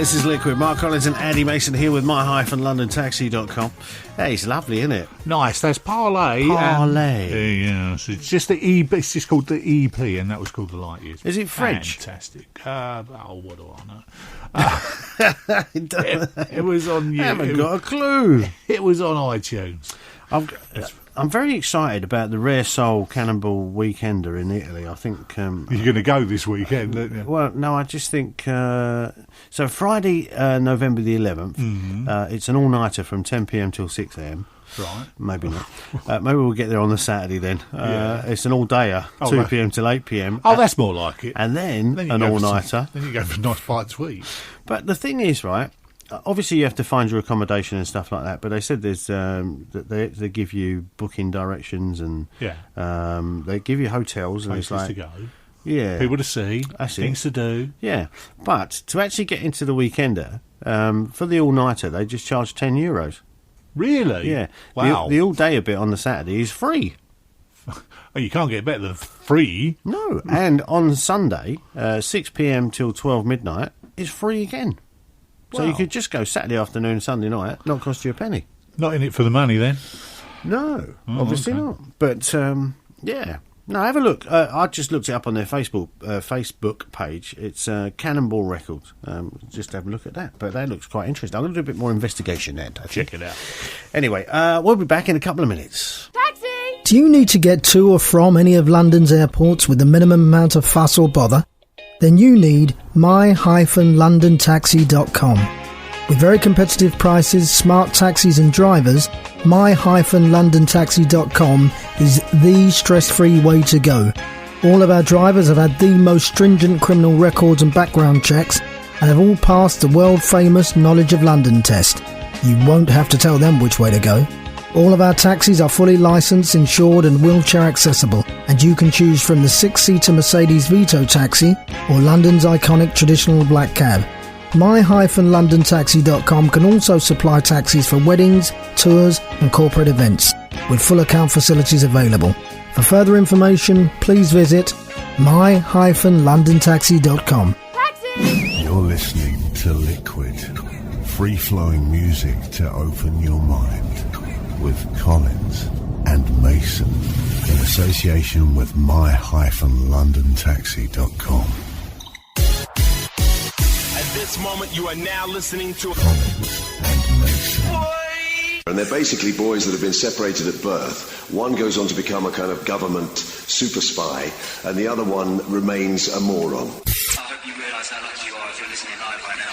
This is Liquid. Mark Collins and Andy Mason here with my-londontaxi.com. Hey, it's lovely, isn't it? Nice. There's Parlay. Yes, it's just the EP. It's just called the EP, and that was called The Light Years. Is it French? Fantastic. What do I know? It was on. I haven't got a clue. It was on iTunes. I'm very excited about the Rare Soul Cannonball Weekender in Italy. I think you're going to go this weekend, aren't you? Well, no, I just think so. Friday, November the 11th. It's an all-nighter from 10 p.m. till 6 a.m. Right. Maybe not. Maybe we'll get there on the Saturday then. It's an all-dayer, 2 p.m. till 8 p.m. Oh, that's more like it. And then an all-nighter. Then you go for a nice bite to eat. But the thing is, right, obviously you have to find your accommodation and stuff like that, but they said there's that they give you booking directions and they give you hotels and places it's like to go. Yeah. People to see, That's things it. to do. Yeah. But to actually get into the Weekender, for the all-nighter, they just charge €10. Really? Yeah. Wow. The all-dayer bit on the Saturday is free. Oh, you can't get better than free. No. And on Sunday, 6 p.m. till 12 midnight, is free again. So you could just go Saturday afternoon, Sunday night, not cost you a penny. Not in it for the money, then? No, obviously not. But, yeah. No, have a look. I just looked it up on their Facebook page. It's Cannonball Records. Just have a look at that. But that looks quite interesting. I'm going to do a bit more investigation there. Check it out. Anyway, we'll be back in a couple of minutes. Taxi! Do you need to get to or from any of London's airports with the minimum amount of fuss or bother? Then you need my-londontaxi.com. With very competitive prices, smart taxis and drivers, my-londontaxi.com is the stress-free way to go. All of our drivers have had the most stringent criminal records and background checks and have all passed the world-famous Knowledge of London test. You won't have to tell them which way to go. All of our taxis are fully licensed, insured and wheelchair accessible, and you can choose from the 6-seater Mercedes Vito taxi or London's iconic traditional black cab. my-londontaxi.com can also supply taxis for weddings, tours and corporate events, with full account facilities available. For further information, please visit my-londontaxi.com. You're listening to Liquid, free-flowing music to open your mind, with Collins and Mason, in association with my-londontaxi.com. At this moment, you are now listening to Collins and Mason. And they're basically boys that have been separated at birth. One goes on to become a kind of government super spy, and the other one remains a moron. I hope you realise how lucky you are if you're listening live right now.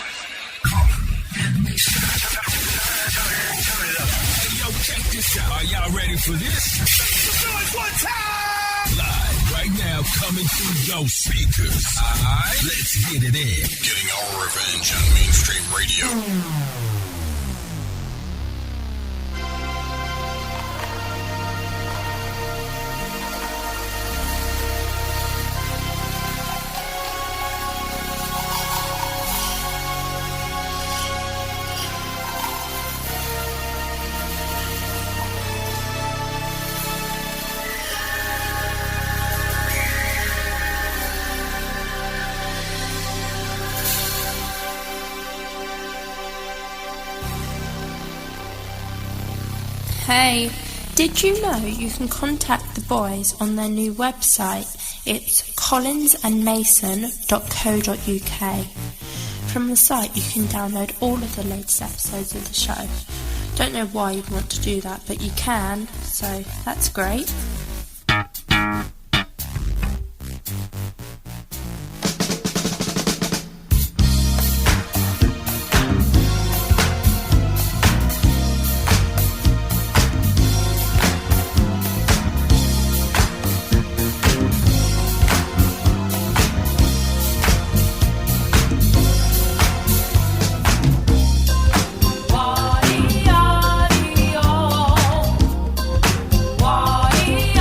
Check this out. Are y'all ready for this? Live right now, coming through your speakers. Alright, let's get it in. Getting our revenge on mainstream radio. Hey, did you know you can contact the boys on their new website? It's collinsandmason.co.uk. From the site you can download all of the latest episodes of the show. Don't know why you'd want to do that, but you can, so that's great. Why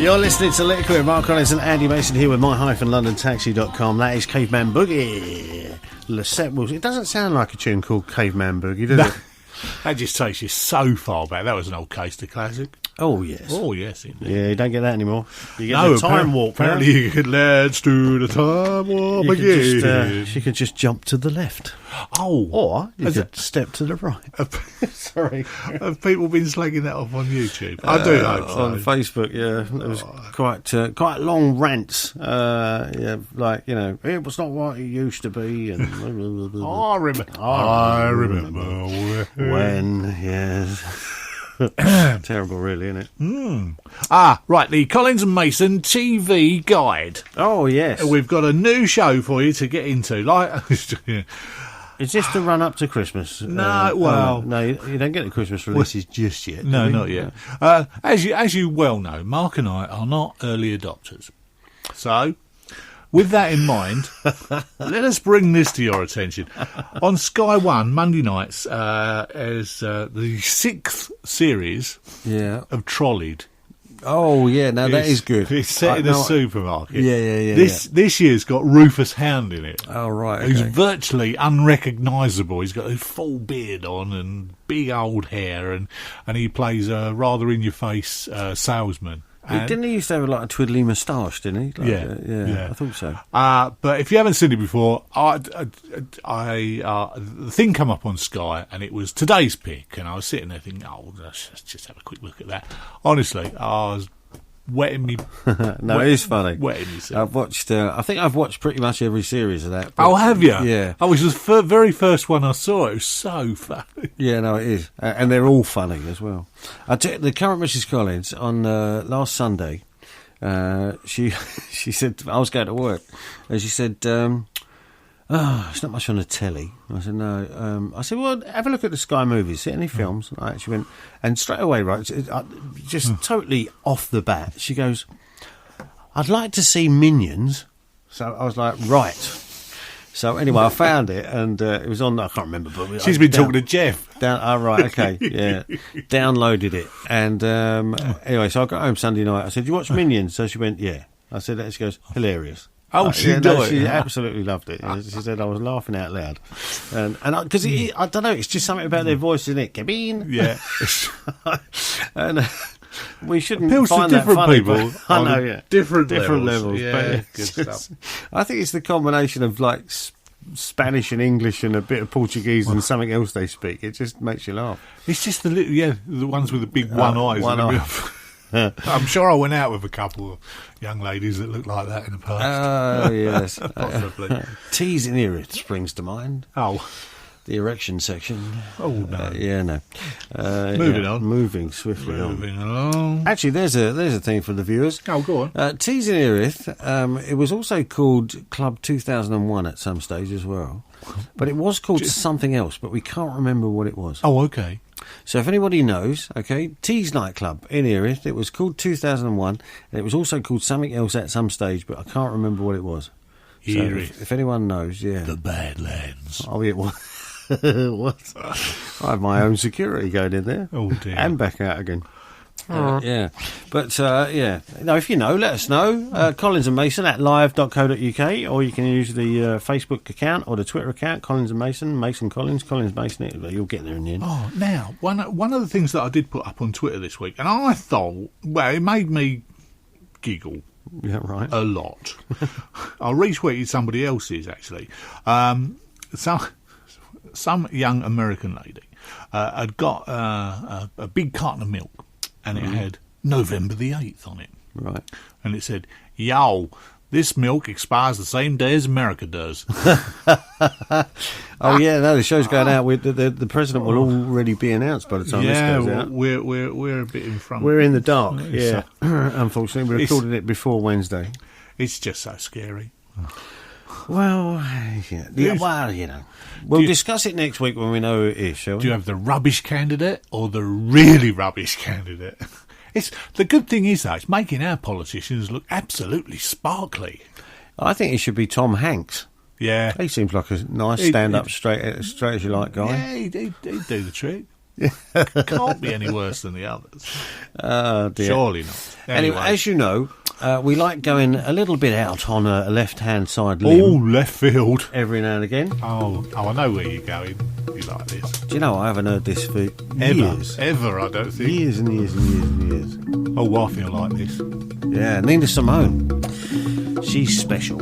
You're listening to Liquid. Mark Collins and Andy Mason here with my-londontaxi.com. That is Caveman Boogie. It doesn't sound like a tune called Caveman Boogie, does it? That just takes you so far back. That was an old Caster classic. Oh, yes. Oh, yes, indeed. Yeah, you don't get that anymore. You get the time warp. Apparently you could, let's do the time warp again. She could just jump to the left. Oh. Or you could step to the right. Sorry. Have people been slagging that off on YouTube? I do hope so. On Facebook, yeah. There was quite long rants. Yeah, like, you know, it was not what it used to be. And I remember when, yes. Terrible, really, isn't it? Right, the Collins and Mason TV guide. Oh, yes. We've got a new show for you to get into. Is this the run up to Christmas? No, no, you don't get the Christmas releases just yet. No, not yet. As you well know, Mark and I are not early adopters. So, with that in mind, let us bring this to your attention. On Sky One, Monday nights, is the 6th series of Trolleyed. Oh, yeah, now that is good. It's set in a supermarket. Yeah. This year's got Rufus Hound in it. Oh, right. Okay. He's virtually unrecognisable. He's got a full beard on and big old hair, and he plays a rather in-your-face salesman. Didn't he used to have like a twiddly moustache, didn't he? Like, yeah, I thought so. But if you haven't seen it before, the thing come up on Sky, and it was today's pick, and I was sitting there thinking, let's just have a quick look at that. Honestly, I was wetting me. No, it is funny. Wetting myself. I've watched. I think I've watched pretty much every series of that. Oh, have you? Yeah. Oh, it was the very first one I saw. It was so funny. Yeah, no, it is, and they're all funny as well. The current Mrs. Collins on last Sunday, she said I was going to work, and she said, it's not much on the telly. I said, no. I said, well, have a look at the Sky movies. See any films? Right, she went, and straight away, right, just totally off the bat, she goes, I'd like to see Minions. So I was like, right. So anyway, I found it, and it was on, I can't remember. But she's been talking to Jeff. Right, okay, yeah. Downloaded it. And anyway, so I got home Sunday night. I said, you watch Minions? So she went, yeah. I said, she goes, hilarious. Oh, she absolutely loved it. She said I was laughing out loud, and because I don't know, it's just something about their voice, isn't it? Cabine, yeah. And we shouldn't appeals find to different that funny, people. I know, yeah, different levels. Yeah, but good stuff. I think it's the combination of like Spanish and English and a bit of Portuguese and something else they speak. It just makes you laugh. It's just the ones with the big one eyes. One eye. I'm sure I went out with a couple of young ladies that looked like that in the past. Oh, yes. Possibly. T's in here, it springs to mind. Oh. The erection section. Oh, no. Yeah, no. Moving on. Moving swiftly Moving along. Actually, there's a thing for the viewers. Oh, go on. T's in Erith, it was also called Club 2001 at some stage as well. But it was called something else, but we can't remember what it was. Oh, okay. So if anybody knows, okay, T's nightclub in Erith, it was called 2001, and it was also called something else at some stage, but I can't remember what it was. So if anyone knows, yeah. The Badlands. Oh, it was. What? I have my own security going in there. Oh, dear. And back out again. Yeah. But, yeah. No, if you know, let us know. Collins and Mason at live.co.uk, or you can use the Facebook account or the Twitter account, Collins and Mason, Mason Collins, Collins Mason. You'll get there in the end. Oh, now, one of the things that I did put up on Twitter this week, and I thought, well, it made me giggle. Yeah, right. A lot. I retweeted somebody else's, actually. Some young American lady had got a big carton of milk, and it had November the 8th on it. Right. And it said, yo, this milk expires the same day as America does. Oh, yeah, no, the show's going out. The president will already be announced by the time this goes out. We're a bit in front. We're in the dark, yeah. Unfortunately, we're recording it before Wednesday. It's just so scary. Well, yeah. Well, you know. We'll discuss it next week when we know who it is, shall we? Do you have the rubbish candidate or the really rubbish candidate? The good thing is, though, it's making our politicians look absolutely sparkly. I think it should be Tom Hanks. Yeah. He seems like a nice stand-up, straight as you like guy. Yeah, he'd do the trick. Can't be any worse than the others. Oh, dear. Surely not. Anyway, as you know, we like going a little bit out on a left-hand side Oh, limb left field. every now and again. Oh, I know where you're going. You like this. Do you know, I haven't heard this for years. Ever, I don't think. Years and years and years and years. Oh, I feel like this. Yeah, Nina Simone. She's special.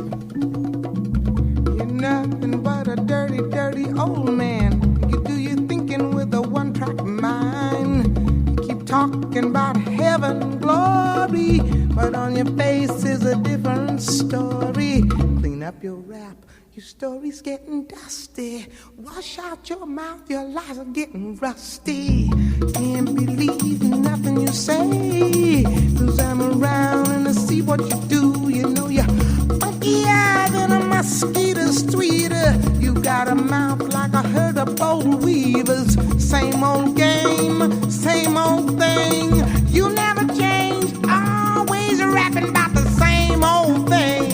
You're nothing but a dirty, dirty old man. You do your thinking with a one-track mind. You keep talking about heaven and glory, but on your face is a different story. Clean up your rap. Your story's getting dusty. Wash out your mouth, your lies are getting rusty. Can't believe nothing you say, 'cause I'm around and I see what you do. You know you're funkier than a mosquito's tweeter. You got a mouth like a herd of bold weavers. Same old game, same old thing. You never change, always rapping about the same old thing.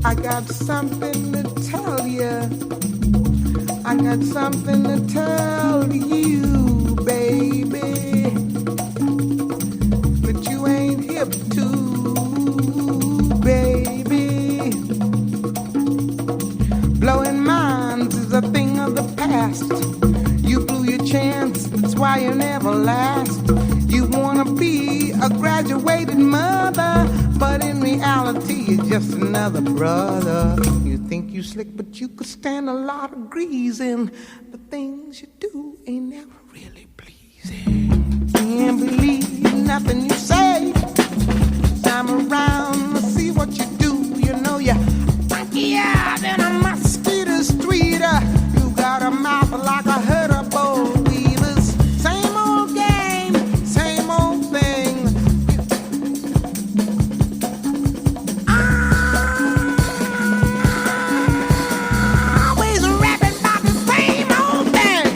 I got something to tell you. I got something to tell you, baby, that you ain't hip to, baby. Blowing minds is a thing of the past. You blew your chance, that's why you never last. You wanna be a graduated mother, but in reality you're just another brother. You think you slick, but you could stand a lot of greasing. The things you do ain't never really pleasing. Can't believe nothing you say. I'm around to see what you do. You know you're funkier than a mosquito's tweeter. You got a mouth like a herd of bold weavers. Same old game, same old thing. Always rapping about the same old thing.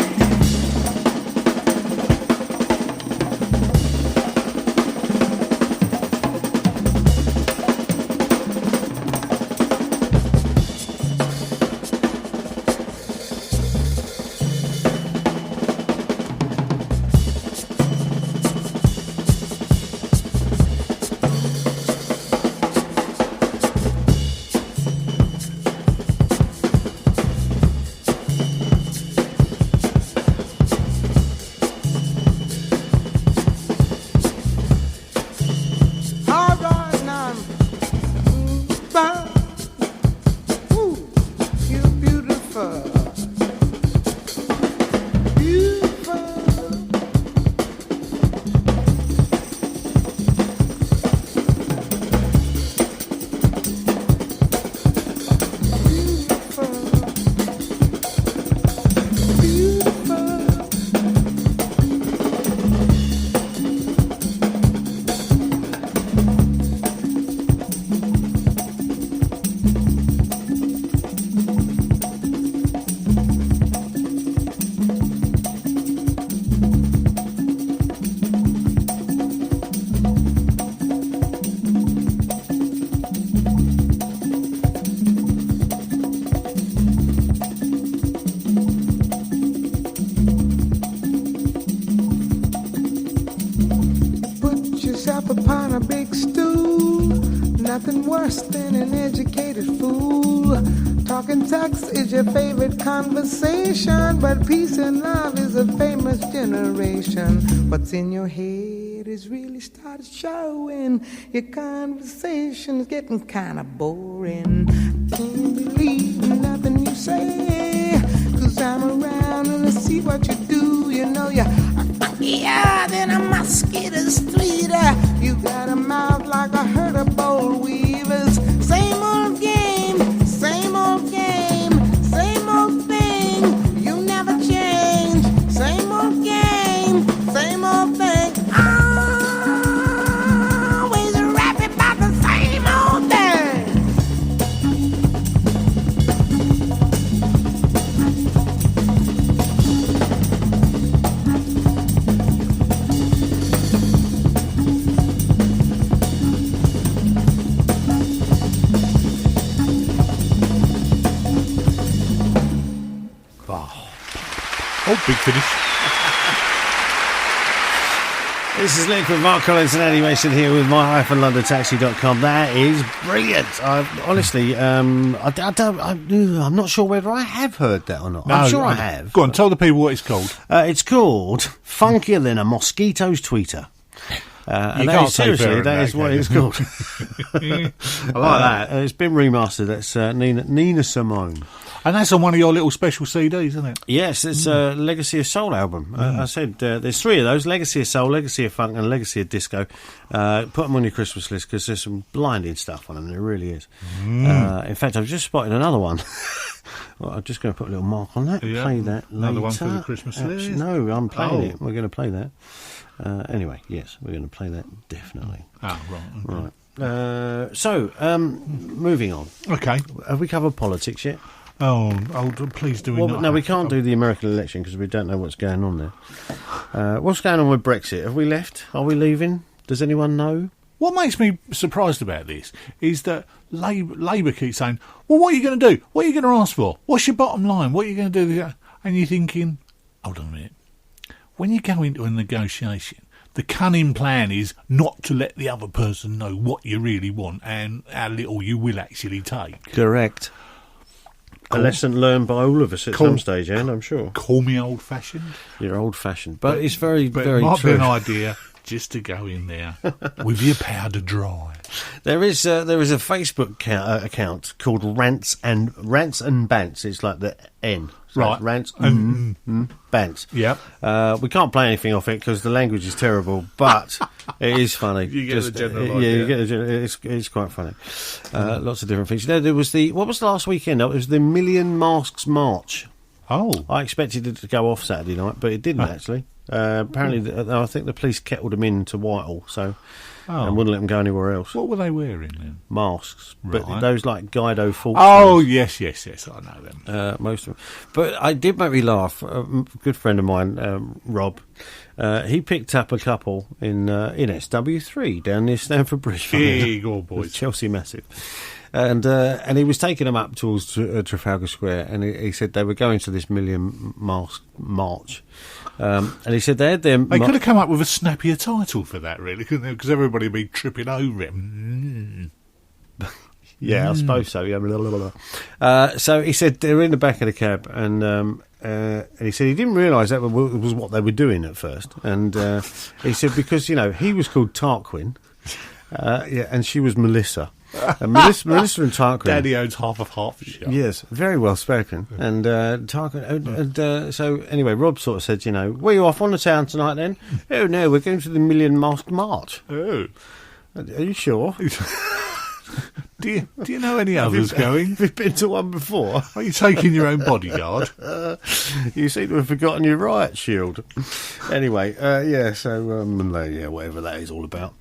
All right now. Ooh, you're beautiful. Beautiful. Put yourself upon a big stool. Nothing worse than an educated fool. Talking sex is your favorite conversation, but peace and love is a famous generation. What's in your head is really started showing. Your conversation's getting kind of boring. Can't believe nothing you say, 'cause I'm around and I see what you do. You know you're funkier than a mosquito's tweeter. You got a mouth like a herd of bold weavers. Same old game, same old game, same old thing. You never change. Same old game, same old thing. Always rapping about the same old thing. Oh, big finish. This is Liquid, Mark Collins and Andy Mason here with my-londontaxi.com. That is brilliant. Honestly, I'm not sure whether I have heard that or not. No, I'm sure I have. Go on, tell the people what it's called. It's called Funkier Than a Mosquito's Tweeter. And that is, seriously, that is what it's called. I like that. It's been remastered. That's Nina Simone. And that's on one of your little special CDs, isn't it? Yes, it's a Legacy of Soul album. I said there's 3 of those: Legacy of Soul, Legacy of Funk, and Legacy of Disco. Put them on your Christmas list because there's some blinding stuff on them. There really is. In fact, I've just spotted another one. Well, I'm just going to put a little mark on that. Yeah. Play that later. Another one for the Christmas list? No, I'm playing it. We're going to play that. Anyway, yes, we're going to play that definitely. Oh, right. Okay. Right. Moving on. Okay. Have we covered politics yet? Oh, please do we not? No, we can't do the American election because we don't know what's going on there. What's going on with Brexit? Have we left? Are we leaving? Does anyone know? What makes me surprised about this is that Labour keeps saying, well, what are you going to do? What are you going to ask for? What's your bottom line? What are you going to do? And you're thinking, hold on a minute. When you go into a negotiation, the cunning plan is not to let the other person know what you really want and how little you will actually take. Correct. A lesson learned by all of us at some stage, and I'm sure. Call me old-fashioned. You're old-fashioned, but it's very, but very it might true. be an idea just to go in there with your powder dry. There is a Facebook account called Rants and Bants. It's like the N. So Right. Rants and Bants. Yep. We can't play anything off it because the language is terrible, but it is funny. You get the general Yeah, idea. you get the general. It's quite funny. Lots of different things. There was what was the last weekend? It was the Million Masks March. Oh. I expected it to go off Saturday night, but it didn't actually. Apparently, I think the police kettled them into Whitehall, and wouldn't let them go anywhere else. What were they wearing then? Masks, Right. but those like Guido Fawkes. Oh, yes, I know them. Most of them. But I did make me laugh. A good friend of mine, Rob, he picked up a couple in SW3 down near Stamford Bridge. Big old boys. Chelsea Massive. And he was taking them up towards Trafalgar Square, and he said they were going to this Million Mask March. And he said they had their... They could have come up with a snappier title for that, really, couldn't they? Because everybody would be tripping over it. Yeah, I suppose so. Yeah, blah, blah, blah. So he said they were in the back of the cab, and he said he didn't realise that was what they were doing at first. And he said because, he was called Tarquin, and she was Melissa. And Melissa and Tarquin. Daddy owns half of Hertfordshire. Yes, very well spoken. And Tarquin. So anyway, Rob sort of said, were you off on the town tonight then? Oh no, we're going to the Million Masked March. Oh, are you sure? Do you know any others going? Have you been to one before? Are you taking your own bodyguard? You seem to have forgotten your riot shield. Anyway, whatever that is all about.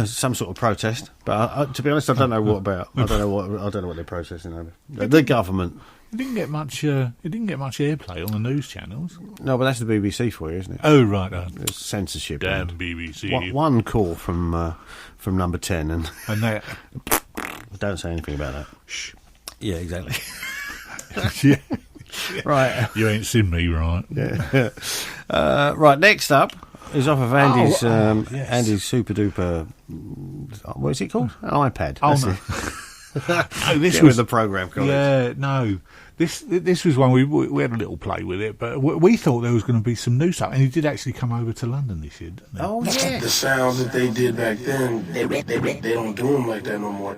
Some sort of protest. But to be honest, I don't know what about. I don't know what they're protesting over. The government. It didn't get much airplay on the news channels. No, but that's the BBC for you, isn't it? Oh right, It's censorship. Damn BBC. One call from number 10, and they don't say anything about that. Shh. Yeah, exactly. Yeah. Right. You ain't seen me, right? Yeah. Right. Next up is off of Andy's yes. Andy's super duper. What is it called? An iPad. Oh That's no. it. No, this Get was with the program. College. Yeah, no. This was one we had a little play with it, but we thought there was going to be some new stuff, and he did actually come over to London this year, didn't he? Oh yeah. The sounds that they did back then, they don't do them like that no more.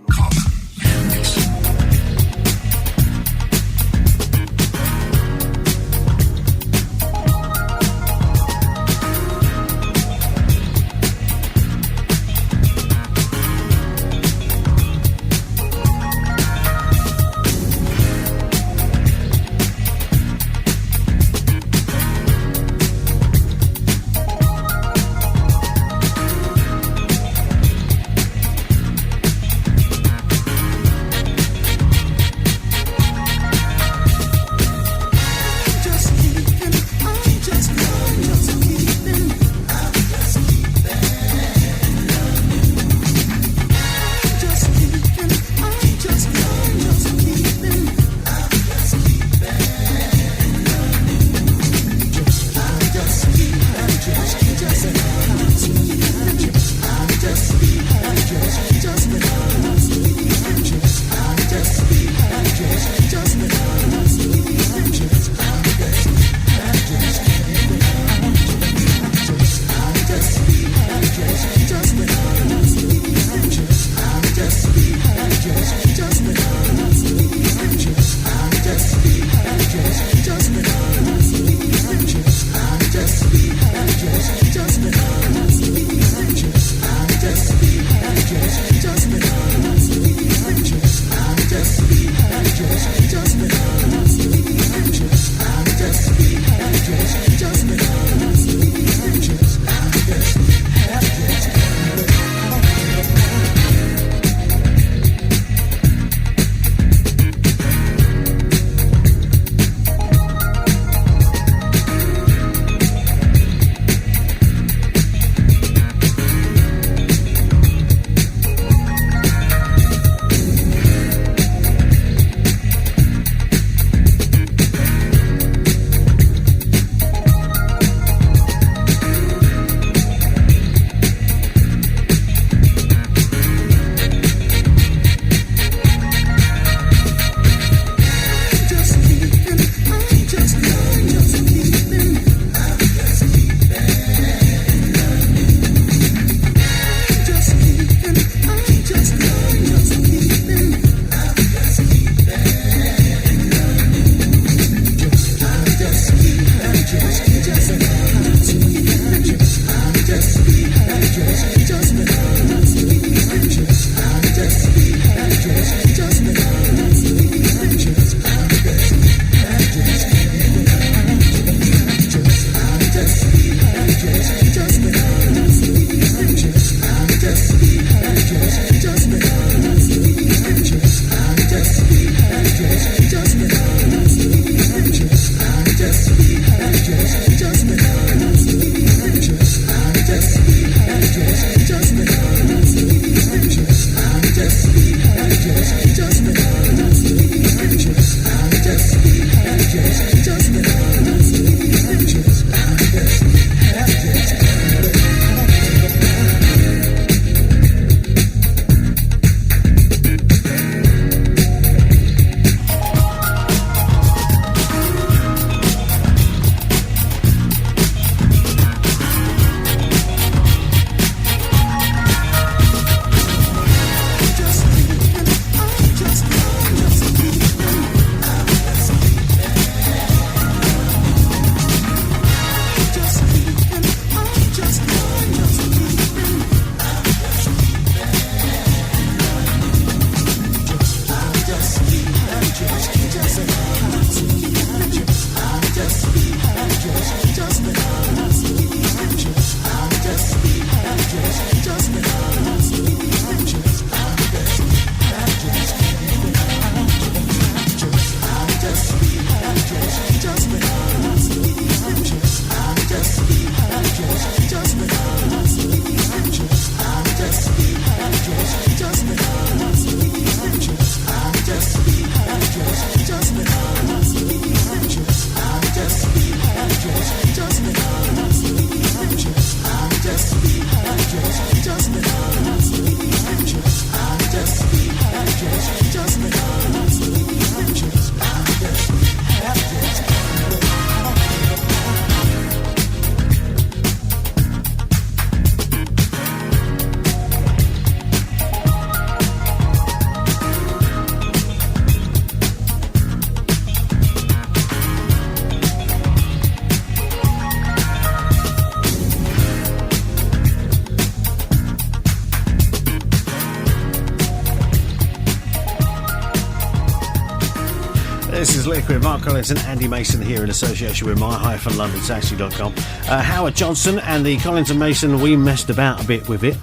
This is Liquid, Mark Collins and Andy Mason here in association with my-londontaxi.com. Howard Johnson and the Collins and Mason We Messed About a Bit With It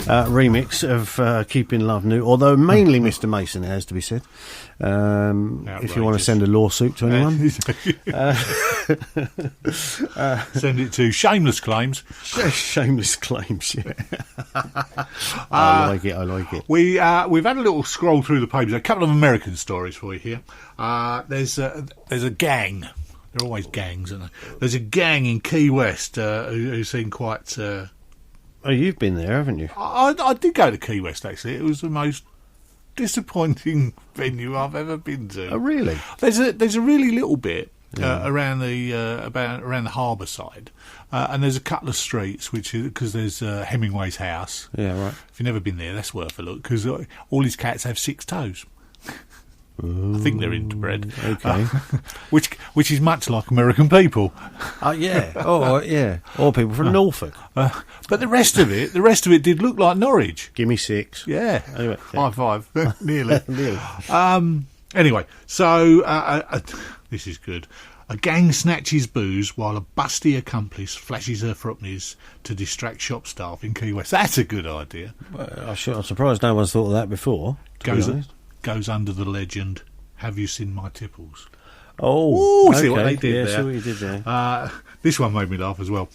remix of Keeping Love New, although mainly Mr. Mason, it has to be said. If you want to send a lawsuit to anyone. Send it to Shameless Claims. Shameless Claims, yeah. I like it. We've had a little scroll through the papers. A couple of American stories for you here. There's a gang. There are always gangs, aren't there? There's a gang in Key West who seem quite... Oh, you've been there, haven't you? I did go to Key West, actually. It was the most disappointing venue I've ever been to. Oh, really? There's a really little bit around the harbour side, and there's a couple of streets because there's Hemingway's house. Yeah, right. If you've never been there, that's worth a look because all his cats have 6 toes. I think they're interbred. Okay. Which is much like American people. Yeah. Oh, yeah. Or people from Norfolk. But the rest of it did look like Norwich. Give me 6. Yeah. Anyway, High five. Nearly. Nearly. Anyway, so this is good. A gang snatches booze while a busty accomplice flashes her frupnies to distract shop staff in Key West. That's a good idea. I'm surprised no one's thought of that before. Goes under the legend, have you seen my tipples? Oh, see what they did there. See what you did there. This one made me laugh as well.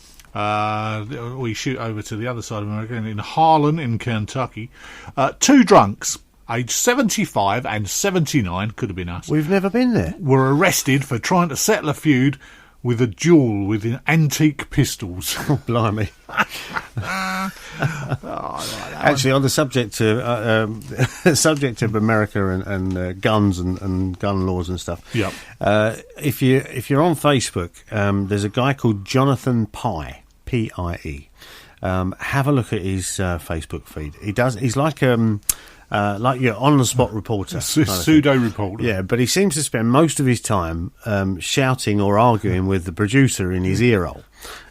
We shoot over to the other side of America, in Harlan in Kentucky. 2 drunks, aged 75 and 79, could have been us. We've never been there. Were arrested for trying to settle a feud with a duel with antique pistols. Oh, blimey. Actually, on the subject of America and guns and gun laws and stuff. Yep. If you're on Facebook, there's a guy called Jonathan Pye, P-I-E. Have a look at his Facebook feed. He's like your on-the-spot reporter. Pseudo-reporter. Yeah, but he seems to spend most of his time shouting or arguing with the producer in his earhole.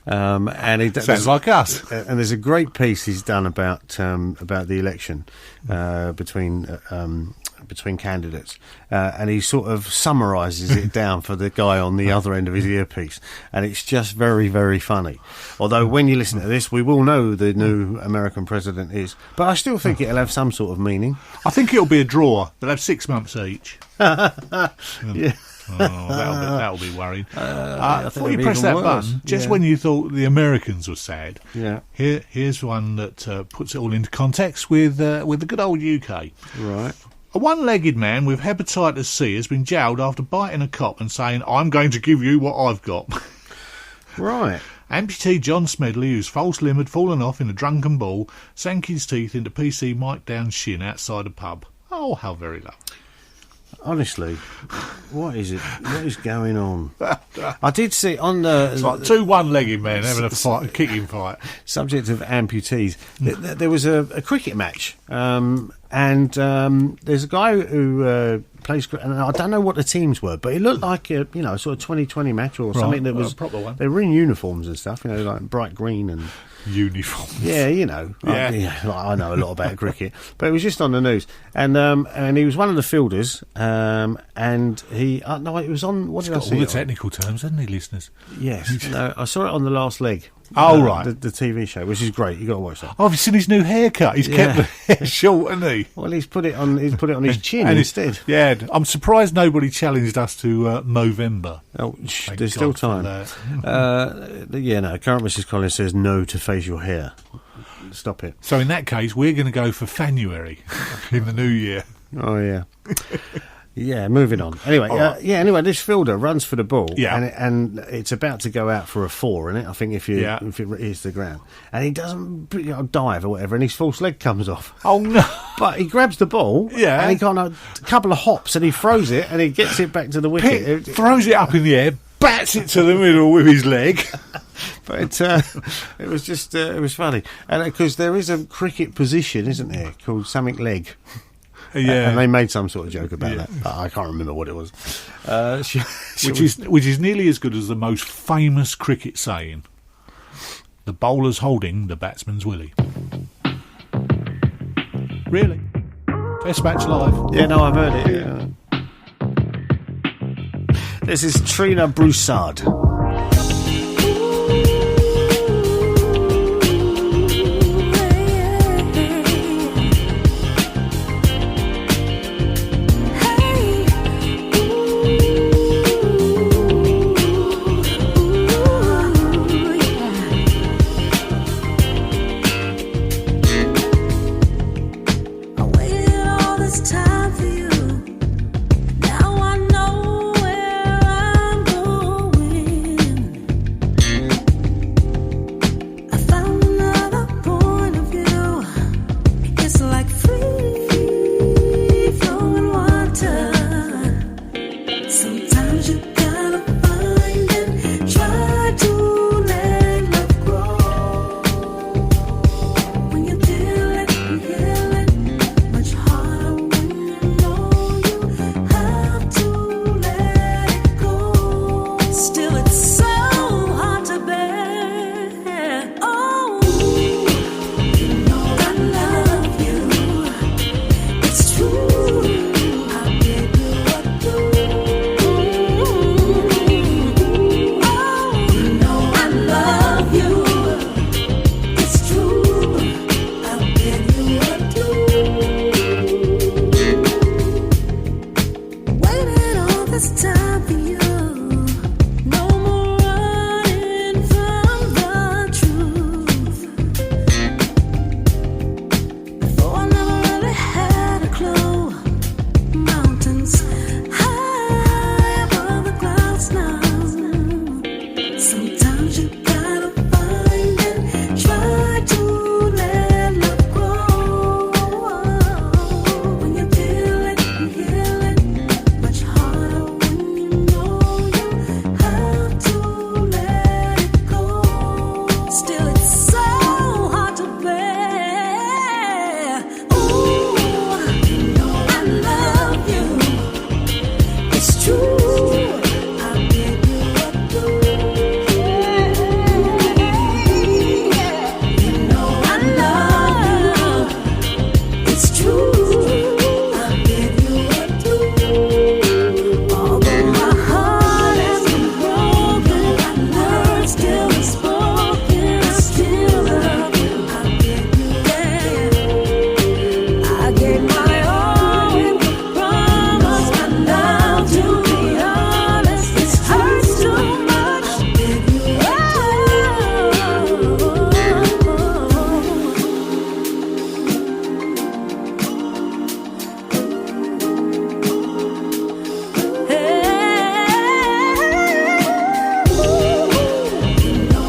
And he sounds like us. And there's a great piece he's done about the election between candidates, and he sort of summarises it down for the guy on the other end of his earpiece, and it's just very, very funny. Although when you listen to this, we will know who the new American president is, but I still think it'll have some sort of meaning. I think it'll be a draw. They'll have 6 months each. Yeah. Oh, that'll be worrying. Before you press that button, just when you thought the Americans were sad, here's one that puts it all into context with the good old UK. Right. A one-legged man with hepatitis C has been jailed after biting a cop and saying, "I'm going to give you what I've got." Right. Amputee John Smedley, whose false limb had fallen off in a drunken brawl, sank his teeth into PC Mike Down's shin outside a pub. Oh, how very lovely. Honestly, what is it? What is going on? I did see on the... It's like 2 one-legged men having a kicking fight. Subject of amputees. There was a cricket match, and there's a guy who plays... And I don't know what the teams were, but it looked like a sort of 2020 match or something that was... a proper one. They were in uniforms and stuff, like bright green and... Uniforms. Yeah, I know a lot about cricket, but it was just on the news, and he was one of the fielders, and he it was on. What did I see? All the technical terms, hasn't he, listeners? Yes, no, I saw it on The Last Leg. Oh, right. The TV show, which is great. You got to watch that. Oh, have you seen his new haircut? He's kept the hair short, hasn't he? Well, he's put it on his chin instead. Yeah, I'm surprised nobody challenged us to Movember. Oh, there's still time. No. Current Mrs. Collins says no to facial hair. Stop it. So in that case, we're going to go for January in the new year. Oh, yeah. Yeah, moving on. Anyway, anyway, this fielder runs for the ball, and it's about to go out for a 4, isn't it? I think if it hits the ground, and he doesn't dive or whatever, and his false leg comes off. Oh no! But he grabs the ball, and he kind of a couple of hops, and he throws it, and he gets it back to the wicket. Throws it up in the air, bats it to the middle with his leg. But it was just it was funny, and because there is a cricket position, isn't there, called something leg. Yeah, and they made some sort of joke about that. I can't remember what it was. Which is nearly as good as the most famous cricket saying: "The bowler's holding the batsman's willy." Really? Test match live. Yeah, no, I've heard it. Yeah. This is Trina Broussard. Now I know where I'm going. It's time for you. No more running from the truth. Before I never really had a clue. Mountains high above the clouds now. Sometimes you gotta find and try to let love go. When you feel it, you heal it. Much harder when you know you have to let it go. Still, it's so hard to bear. Ooh, you know I love you. It's true. I give you up to. You know I love you. It's true. I give you up to. Although my heart has been broken, words still unspoken, I still love you. I give you that. I gave my all in the promise. My love, to be honest, it hurts too much. I give you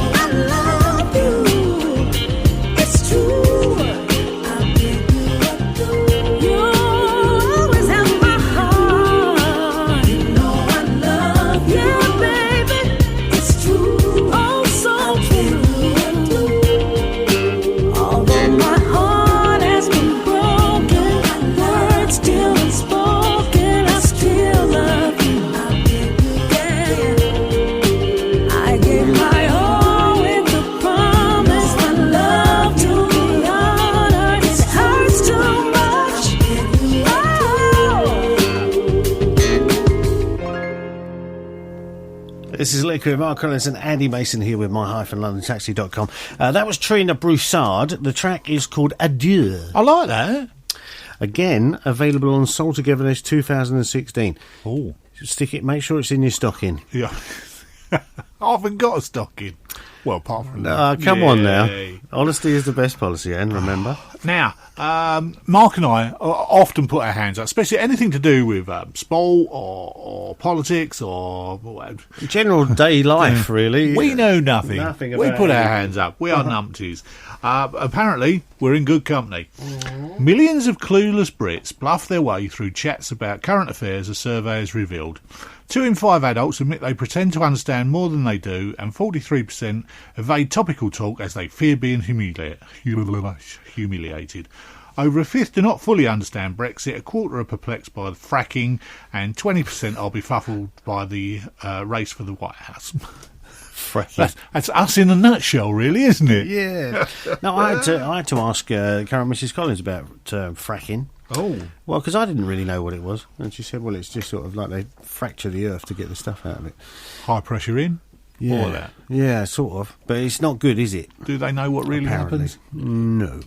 I love you. It's true. I give you up to. You always have my heart. You know I love you, baby. It's true. Oh, so true. Although my heart has been broken, words still unspoken, I still love you. I give you that. I gave my all with the promise. My love, to be honored, it hurts too much. This is Liquid, Mark Collins and Andy Mason here with my-londontaxi.com. That was Trina Broussard. The track is called Adieu. I like that. Again, available on Soul Togetherness 2016. Oh. Stick it, make sure it's in your stocking. Yeah. I haven't got a stocking. Well, apart from that. Come on now. Yay. Honesty is the best policy, Anne, remember? Now, Mark and I often put our hands up, especially anything to do with sport or politics or general day life, really. We know nothing. Nothing We about put our anything. hands up. We are numpties. Apparently, we're in good company. Millions of clueless Brits bluff their way through chats about current affairs, a survey has revealed. 2 in 5 adults admit they pretend to understand more than they do, and 43% evade topical talk as they fear being humiliated. Over a fifth do not fully understand Brexit, a quarter are perplexed by the fracking, and 20% are befuddled by the race for the White House. That's us in a nutshell, really, isn't it? Yeah. No, I had to ask current Mrs. Collins about fracking. Oh. Well, because I didn't really know what it was. And she said, well, it's just sort of like they fracture the earth to get the stuff out of it. High pressure in? Yeah. All that. Yeah, sort of. But it's not good, is it? Do they know what really happens? No.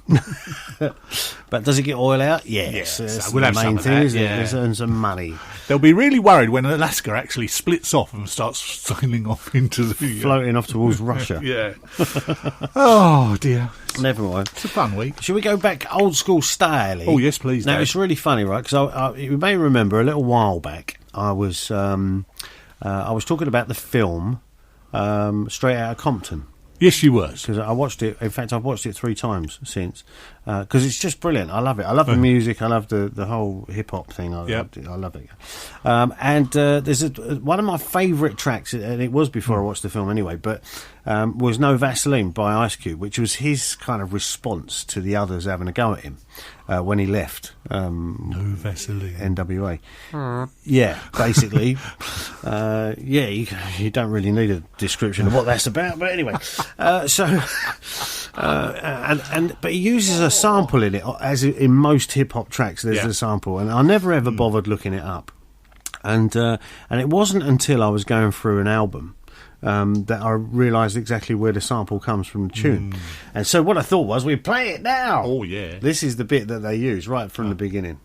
But does it get oil out? Yes. Yeah, That's so we'll the have main some of thing, that, isn't yeah. it? Let's earn some money. They'll be really worried when Alaska actually splits off and starts sailing off into the... Floating off towards Russia. Yeah. Oh, dear. Never mind. It's a fun week. Should we go back old school style? Oh, yes, please. Now, Dave. it's really funny, right? Because you may remember a little while back, I was talking about the film Straight Outta Compton. Yes, you was. Because I watched it. In fact, I've watched it 3 times since. Because it's just brilliant. I love it. I love the music. I love the whole hip hop thing. I love it. And there's one of my favourite tracks, and it was before I watched the film anyway, but was No Vaseline by Ice Cube, which was his kind of response to the others having a go at him when he left. No Vaseline. NWA. Yeah, basically. You don't really need a description of what that's about, but anyway. But he uses a sample in it, as in most hip hop tracks. There's a sample, and I never ever bothered looking it up. And it wasn't until I was going through an album that I realised exactly where the sample comes from the tune. And so what I thought was, we play it now. Oh yeah, this is the bit that they use right from the beginning.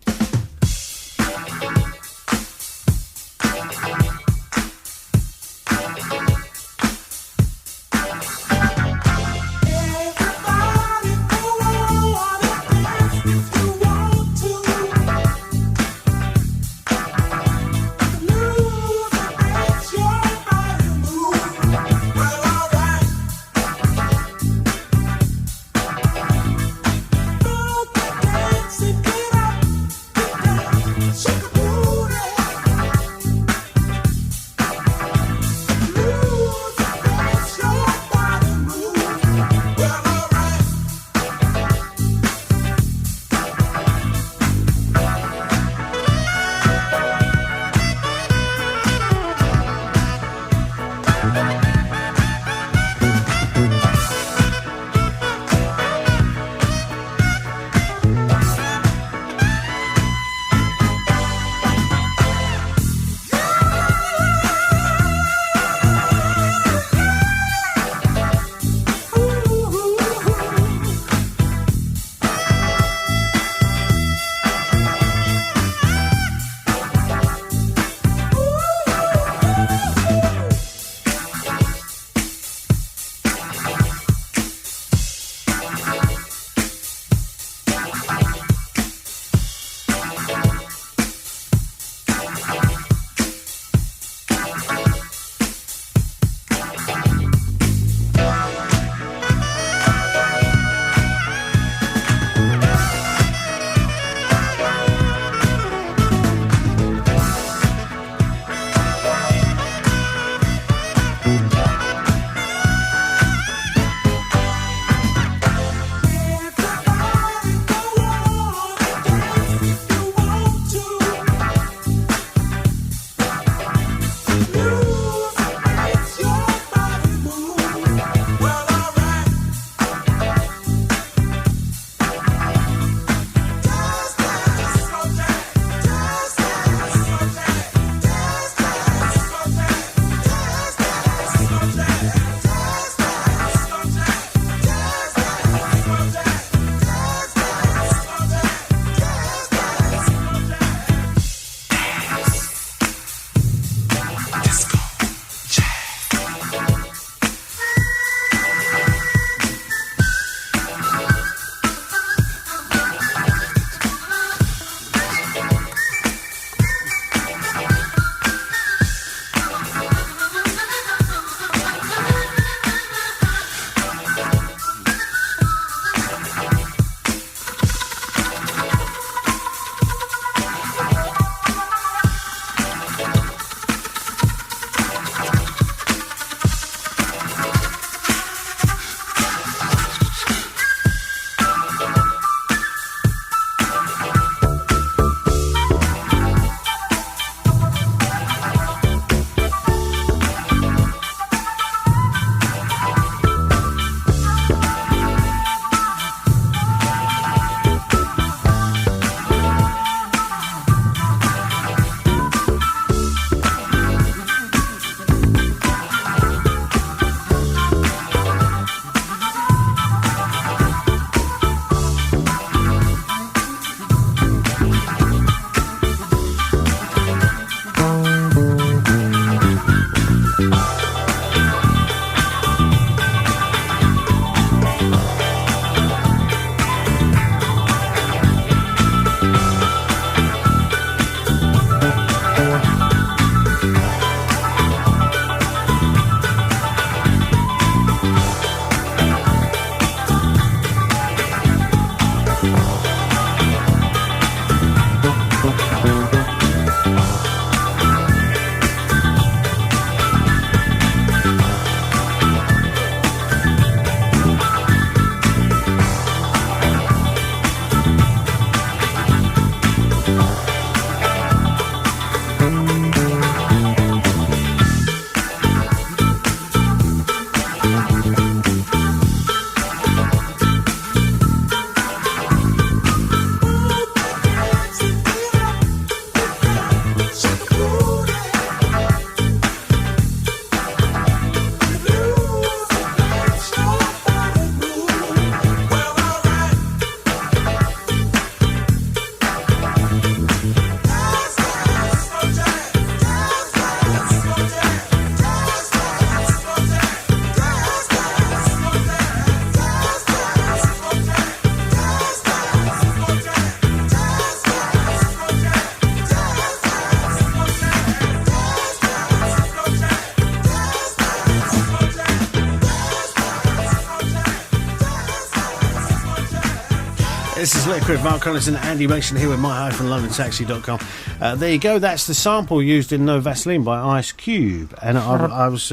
This is Liquid. Mark Collins and Andy Mason here with my-londontaxi.com. There you go. That's the sample used in No Vaseline by Ice Cube, and I was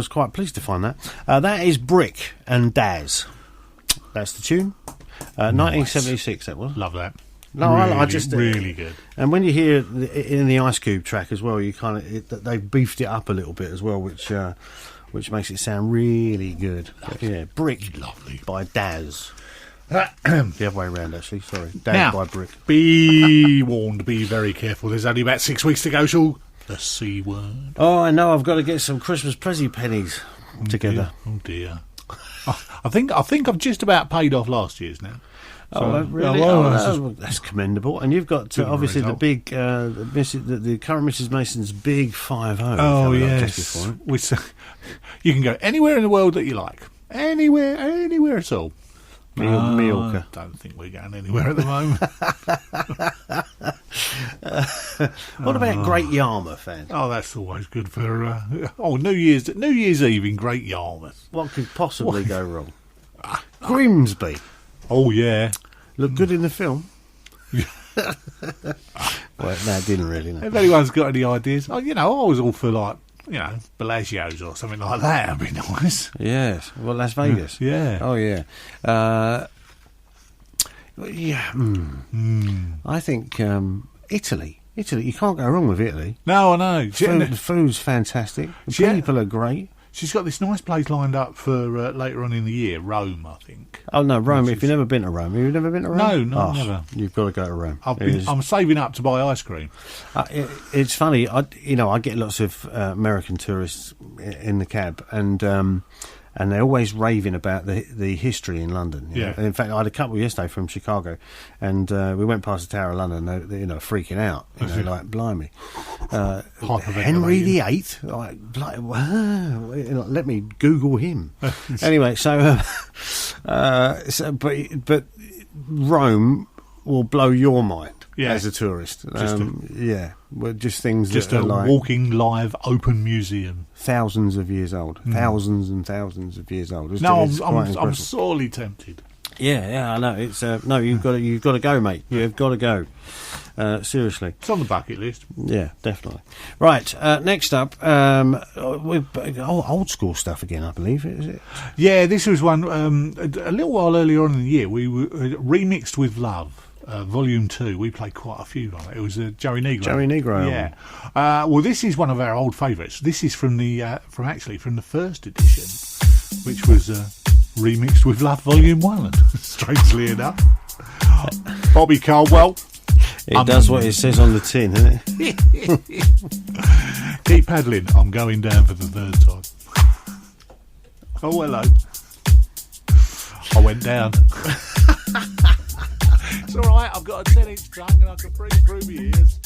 quite pleased to find that. That is Brick and Daz. That's the tune. 1976. That was. Love that. No, really, I just really good. And when you hear in the Ice Cube track as well, you kind of they've beefed it up a little bit as well, which makes it sound really good. Yeah, Brick, lovely by Daz. The other way around, actually. Sorry, Daz now, by Brick. Be warned. Be very careful. There's only about 6 weeks to go till the C word. Oh, I know. I've got to get some Christmas Prezi pennies together. Dear. I think I've just about paid off last year's now. So, really? That's commendable. And you've got obviously the big, the current Mrs. Mason's big 5-0. Oh yes, you can go anywhere in the world that you like, anywhere at all. Mallorca. Don't think we're going anywhere at the moment. What about Great Yarmouth, then? Oh, that's always good for New Year's Eve in Great Yarmouth. What could possibly go wrong? Grimsby. Oh yeah, look good in the film. Well, no, it didn't really. No. If anyone's got any ideas, I was all for Bellagio's or something like that. That'd be nice. Yes, well, Las Vegas. Yeah. Oh yeah. Yeah. I think Italy. Italy. You can't go wrong with Italy. No, I know. The food's fantastic. The people are great. She's got this nice place lined up for later on in the year, Rome, I think. Oh, no, Rome. If you've never been to Rome. Have you never been to Rome? No, never. You've got to go to Rome. I'm saving up to buy ice cream. It's funny. I get lots of American tourists in the cab, and they're always raving about the history in London. You know? In fact, I had a couple yesterday from Chicago, and we went past the Tower of London. And they, freaking out. Like blimey, Henry VIII. Let me Google him. Anyway, but Rome will blow your mind as a tourist. Just things. Just that a are walking live open museum. Thousands of years old. Thousands and thousands of years old. I'm sorely tempted. Yeah, I know. It's you've got to go, mate. You've got to go. Seriously, it's on the bucket list. Yeah, definitely. Right, next up, old school stuff again, I believe. Is it? Yeah, this was one a little while earlier on in the year. We were remixed with Love. Volume 2, we played quite a few on it. It was Joey Negro. Joey Negro. Yeah. Well, this is one of our old favourites. This is from the first edition, which was remixed with Love Volume 1. Strangely enough, Bobby Caldwell. It does what it says on the tin, doesn't it? Keep paddling. I'm going down for the third time. Oh, hello. I went down. It's all right. I've got a 10-inch trunk and I can breathe through my ears.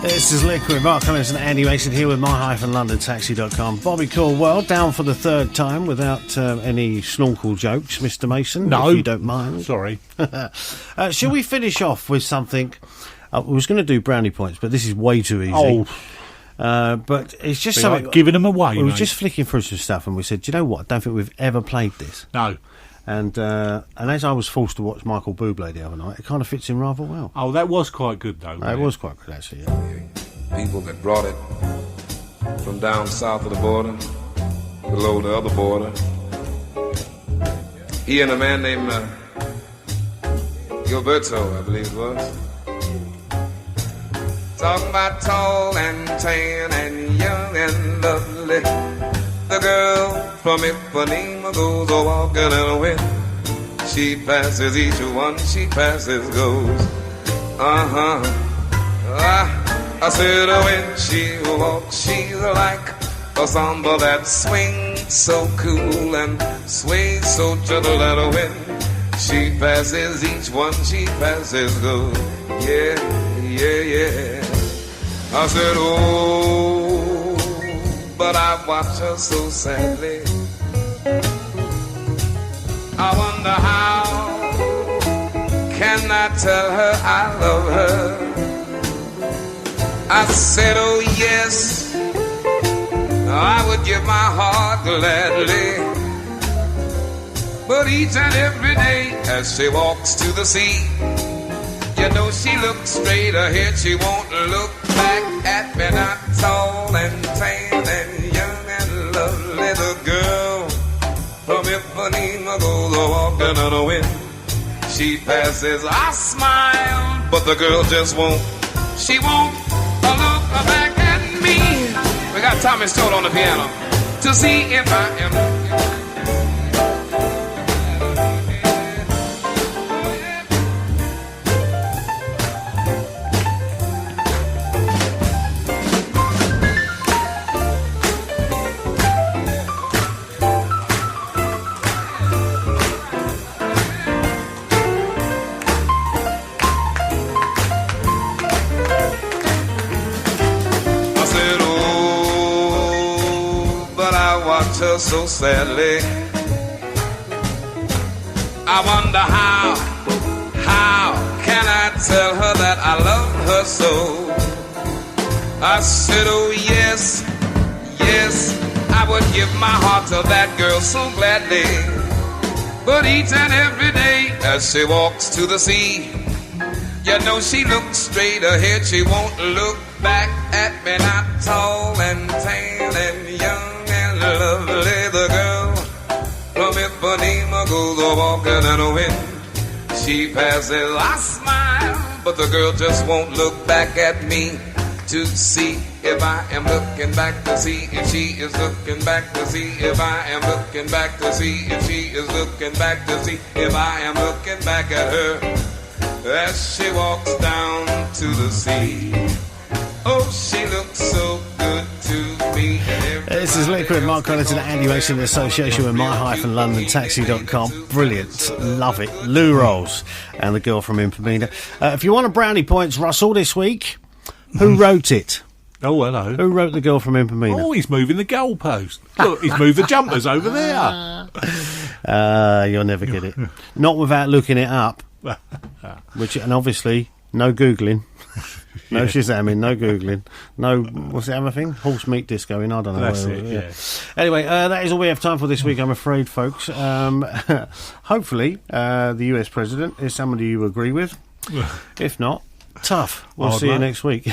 This is Liquid. Mark Collins and Andy Mason here with my-londontaxi.com. Bobby Caldwell down for the third time without any snorkel jokes, Mr. Mason. No. If you don't mind. Sorry. Shall we finish off with something? I was going to do brownie points, but this is way too easy. Oh. But it's just Be something. like giving them away, We were mate. just flicking through some stuff and we said, do you know what? I don't think we've ever played this. No. And as I was forced to watch Michael Bublé the other night, it kind of fits in rather well. Oh, that was quite good, though. It was quite good, actually, yeah. People that brought it from down south of the border, below the other border. He and a man named Gilberto, I believe it was. Talking about tall and tan and young and lovely. The girl from Ipanema goes a walking in the wind. She passes each one, she passes, goes. I said when she walks, she's like a samba that swings so cool and sways so gentle that the wind. She passes each one, she passes, goes. Yeah, yeah, yeah. I said, oh, but I watch her so sadly. I wonder how can I tell her I love her? I said, oh yes, I would give my heart gladly. But each and every day as she walks to the sea, you know she looks straight ahead, she won't look back at me. Not tall and tan and young and lovely. The girl from Ipanema goes a-walking on the wind. She passes, I smile, but the girl just won't. She won't look back at me. We got Tommy Stoll on the piano to see if I am. Her so sadly. I wonder how can I tell her that I love her so? I said, oh yes, yes, I would give my heart to that girl so gladly. But each and every day as she walks to the sea, you know she looks straight ahead, she won't look back at me. Not tall and tan and young and lovely. The girl from Ipanema goes a-walking in the wind. She passes, I smile, but the girl just won't look back at me to see if I am looking back to see if she is looking back to see if I am looking back to see if she is looking back to see if I am looking back at her as she walks down to the sea. Oh, she looks so good to me. This is Liquid. Mark Collins and Andy Mason in association with my-londontaxi.com. Brilliant. Love it. Lou Rolls and the girl from Ipanema. If you want a brownie points, Russell, this week, who wrote it? Oh, hello. Who wrote the girl from Ipanema? Oh, he's moving the goalpost. Look, he's moved the jumpers over there. You'll never get it. Not without looking it up. And obviously, no Googling. No Shazamming, no Googling, no, what's the other thing? Horse meat discoing, I don't know. That's it, yeah. Anyway, that is all we have time for this week, I'm afraid, folks. Hopefully, the US president is somebody you agree with. If not, tough. We'll see you next week.